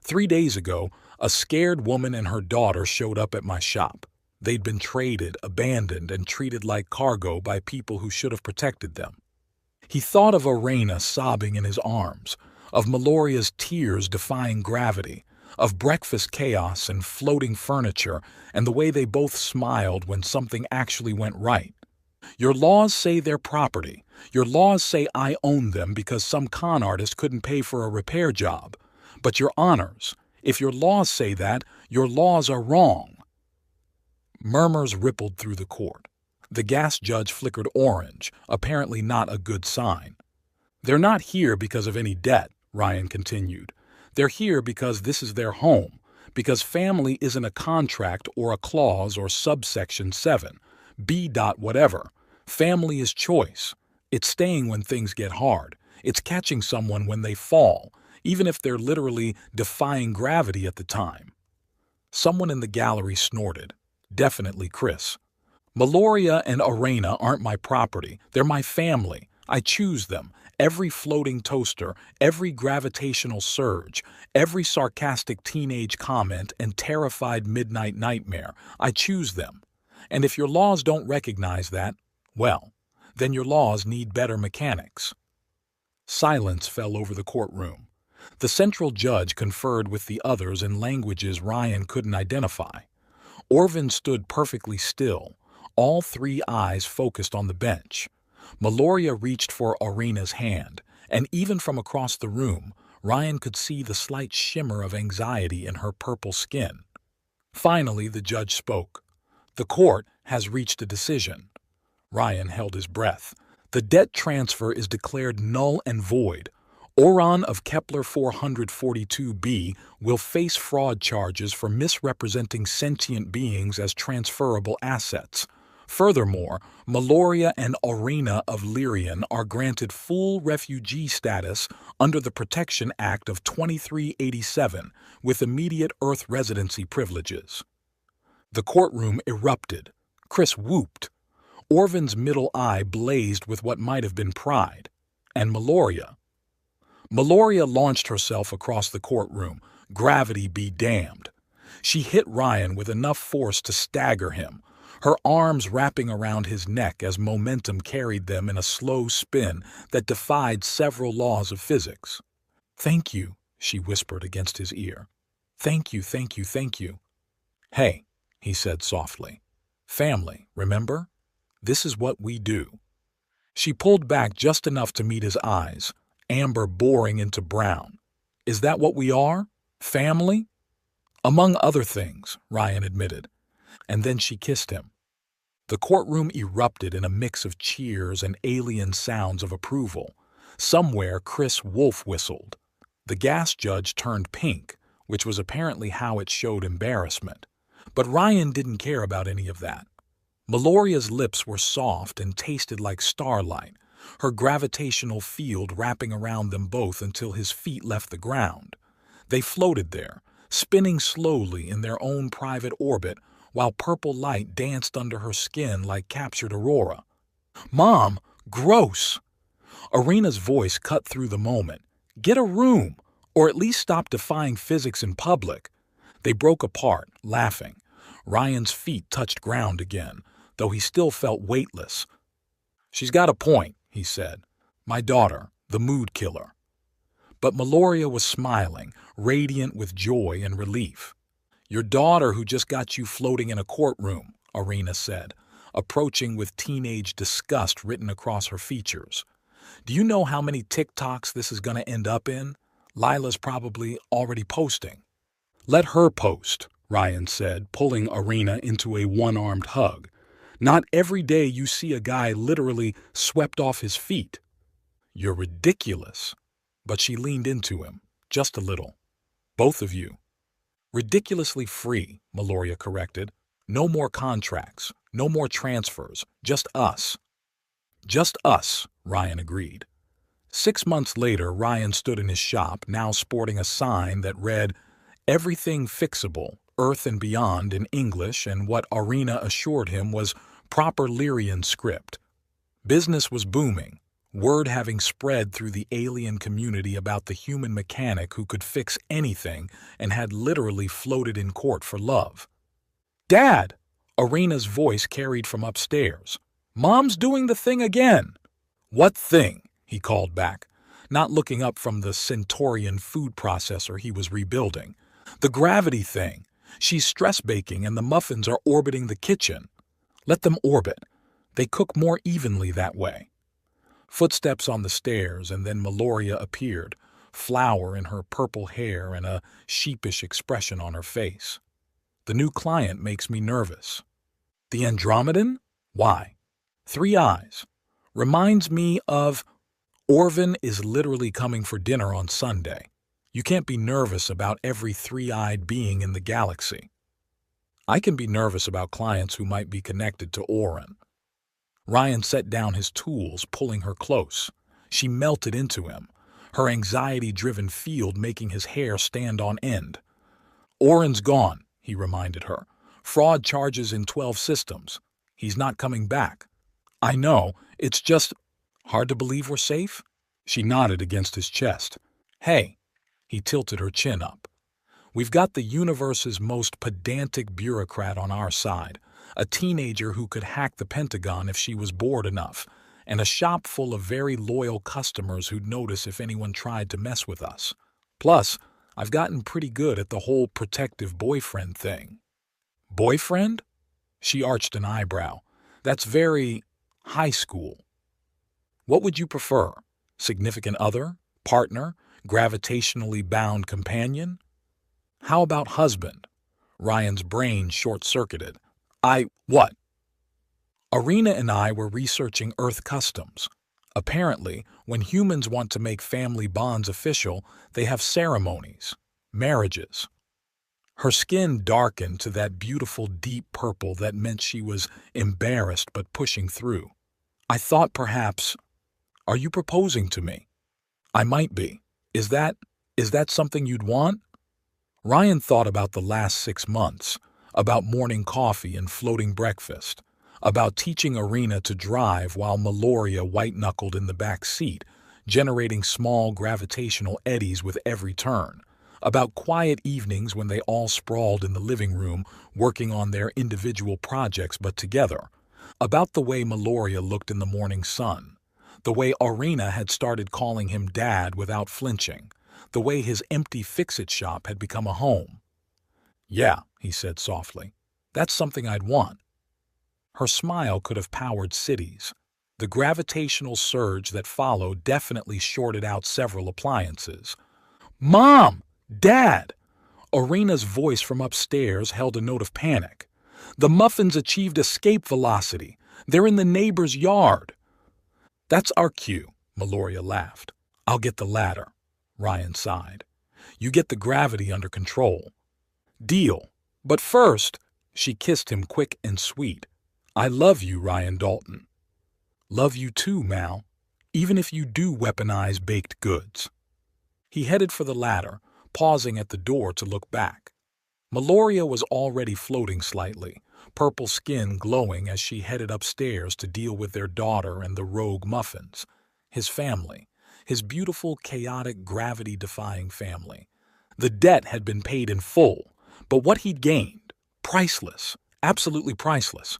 3 days ago, a scared woman and her daughter showed up at my shop. They'd been traded, abandoned, and treated like cargo by people who should have protected them." He thought of Arena sobbing in his arms, of Meloria's tears defying gravity, of breakfast chaos and floating furniture, and the way they both smiled when something actually went right. "Your laws say they're property. Your laws say I own them because some con artist couldn't pay for a repair job. But Your Honors, if your laws say that, your laws are wrong." Murmurs rippled through the court. The gas judge flickered orange, apparently not a good sign. "They're not here because of any debt," Ryan continued. "They're here because this is their home, because family isn't a contract or a clause or subsection 7, B. whatever. Family is choice. It's staying when things get hard. It's catching someone when they fall, even if they're literally defying gravity at the time." Someone in the gallery snorted. Definitely Chris. "Meloria and Arena aren't my property. They're my family. I choose them. Every floating toaster, every gravitational surge, every sarcastic teenage comment and terrified midnight nightmare. I choose them. And if your laws don't recognize that, well, then your laws need better mechanics." Silence fell over the courtroom. The central judge conferred with the others in languages Ryan couldn't identify. Orvin stood perfectly still, all 3 eyes focused on the bench. Meloria reached for Arena's hand, and even from across the room, Ryan could see the slight shimmer of anxiety in her purple skin. Finally, the judge spoke. "The court has reached a decision." Ryan held his breath. "The debt transfer is declared null and void. Oron of Kepler 442b will face fraud charges for misrepresenting sentient beings as transferable assets. Furthermore, Meloria and Arena of Lyrian are granted full refugee status under the Protection Act of 2387 with immediate Earth residency privileges." The courtroom erupted. Chris whooped. Orvin's middle eye blazed with what might have been pride. And Meloria? Meloria launched herself across the courtroom, gravity be damned. She hit Ryan with enough force to stagger him, her arms wrapping around his neck as momentum carried them in a slow spin that defied several laws of physics. "Thank you," she whispered against his ear. "Thank you, thank you, thank you." "Hey," he said softly. "Family, remember? This is what we do." She pulled back just enough to meet his eyes, amber boring into brown. "Is that what we are? Family?" "Among other things," Ryan admitted. And then she kissed him. The courtroom erupted in a mix of cheers and alien sounds of approval. Somewhere Chris wolf whistled. The gas judge turned pink, which was apparently how it showed embarrassment. But Ryan didn't care about any of that. Meloria's lips were soft and tasted like starlight, her gravitational field wrapping around them both until his feet left the ground. They floated there, spinning slowly in their own private orbit while purple light danced under her skin like captured aurora. "Mom, gross!" Arena's voice cut through the moment. "Get a room, or at least stop defying physics in public." They broke apart, laughing. Ryan's feet touched ground again, though he still felt weightless. "She's got a point," he said. "My daughter, the mood killer. But Meloria was smiling, radiant with joy and relief. "Your daughter who just got you floating in a courtroom," Arena said, approaching with teenage disgust written across her features. "Do you know how many TikToks this is going to end up in? Lila's probably already posting." "Let her post," Ryan said, pulling Arena into a one-armed hug. "Not every day you see a guy literally swept off his feet." "You're ridiculous." But she leaned into him, just a little. "Both of you." "Ridiculously free," Meloria corrected. "No more contracts, no more transfers, just us." "Just us," Ryan agreed. 6 months later, Ryan stood in his shop, now sporting a sign that read, "Everything fixable, Earth and beyond," in English, and what Arena assured him was proper Lyrian script. Business was booming, word having spread through the alien community about the human mechanic who could fix anything and had literally floated in court for love. "Dad!" Arena's voice carried from upstairs. "Mom's doing the thing again." "What thing?" he called back, not looking up from the Centaurian food processor he was rebuilding. "The gravity thing. She's stress baking and the muffins are orbiting the kitchen. Let them orbit. They cook more evenly that way." Footsteps on the stairs, and then Meloria appeared, flower in her purple hair and a sheepish expression on her face. "The new client makes me nervous." "The Andromedan? Why?" "3 eyes. Reminds me of... Orvin is literally coming for dinner on Sunday. You can't be nervous about every 3-eyed being in the galaxy." "I can be nervous about clients who might be connected to Orin." Ryan set down his tools, pulling her close. She melted into him, her anxiety-driven field making his hair stand on end. "Orin's gone," he reminded her. "Fraud charges in 12 systems. He's not coming back." "I know, it's just... hard to believe we're safe?" She nodded against his chest. "Hey," he tilted her chin up. "We've got the universe's most pedantic bureaucrat on our side, a teenager who could hack the Pentagon if she was bored enough, and a shop full of very loyal customers who'd notice if anyone tried to mess with us. Plus, I've gotten pretty good at the whole protective boyfriend thing." "Boyfriend?" She arched an eyebrow. "That's very... high school." "What would you prefer? Significant other? Partner? Gravitationally bound companion?" "How about husband?" Ryan's brain short-circuited. What?" "Arena and I were researching Earth customs. Apparently, when humans want to make family bonds official, they have ceremonies, marriages." Her skin darkened to that beautiful deep purple that meant she was embarrassed but pushing through. "I thought perhaps... Are you proposing to me?" "I might be. Is that something you'd want?" Ryan thought about the last 6 months, about morning coffee and floating breakfast, about teaching Arena to drive while Meloria white-knuckled in the back seat, generating small gravitational eddies with every turn, about quiet evenings when they all sprawled in the living room working on their individual projects but together, about the way Meloria looked in the morning sun, the way Arena had started calling him Dad without flinching, the way his empty fix-it shop had become a home. "Yeah," he said softly, "that's something I'd want." Her smile could have powered cities. The gravitational surge that followed definitely shorted out several appliances. "Mom! Dad!" Arena's voice from upstairs held a note of panic. "The muffins achieved escape velocity. They're in the neighbor's yard." "That's our cue," Meloria laughed. "I'll get the ladder." Ryan sighed. "You get the gravity under control." "Deal. But first," she kissed him quick and sweet. "I love you, Ryan Dalton." "Love you too, Mal, even if you do weaponize baked goods." He headed for the ladder, pausing at the door to look back. Meloria was already floating slightly, purple skin glowing as she headed upstairs to deal with their daughter and the rogue muffins, his family, his beautiful, chaotic, gravity-defying family. The debt had been paid in full, but what he'd gained, priceless, absolutely priceless.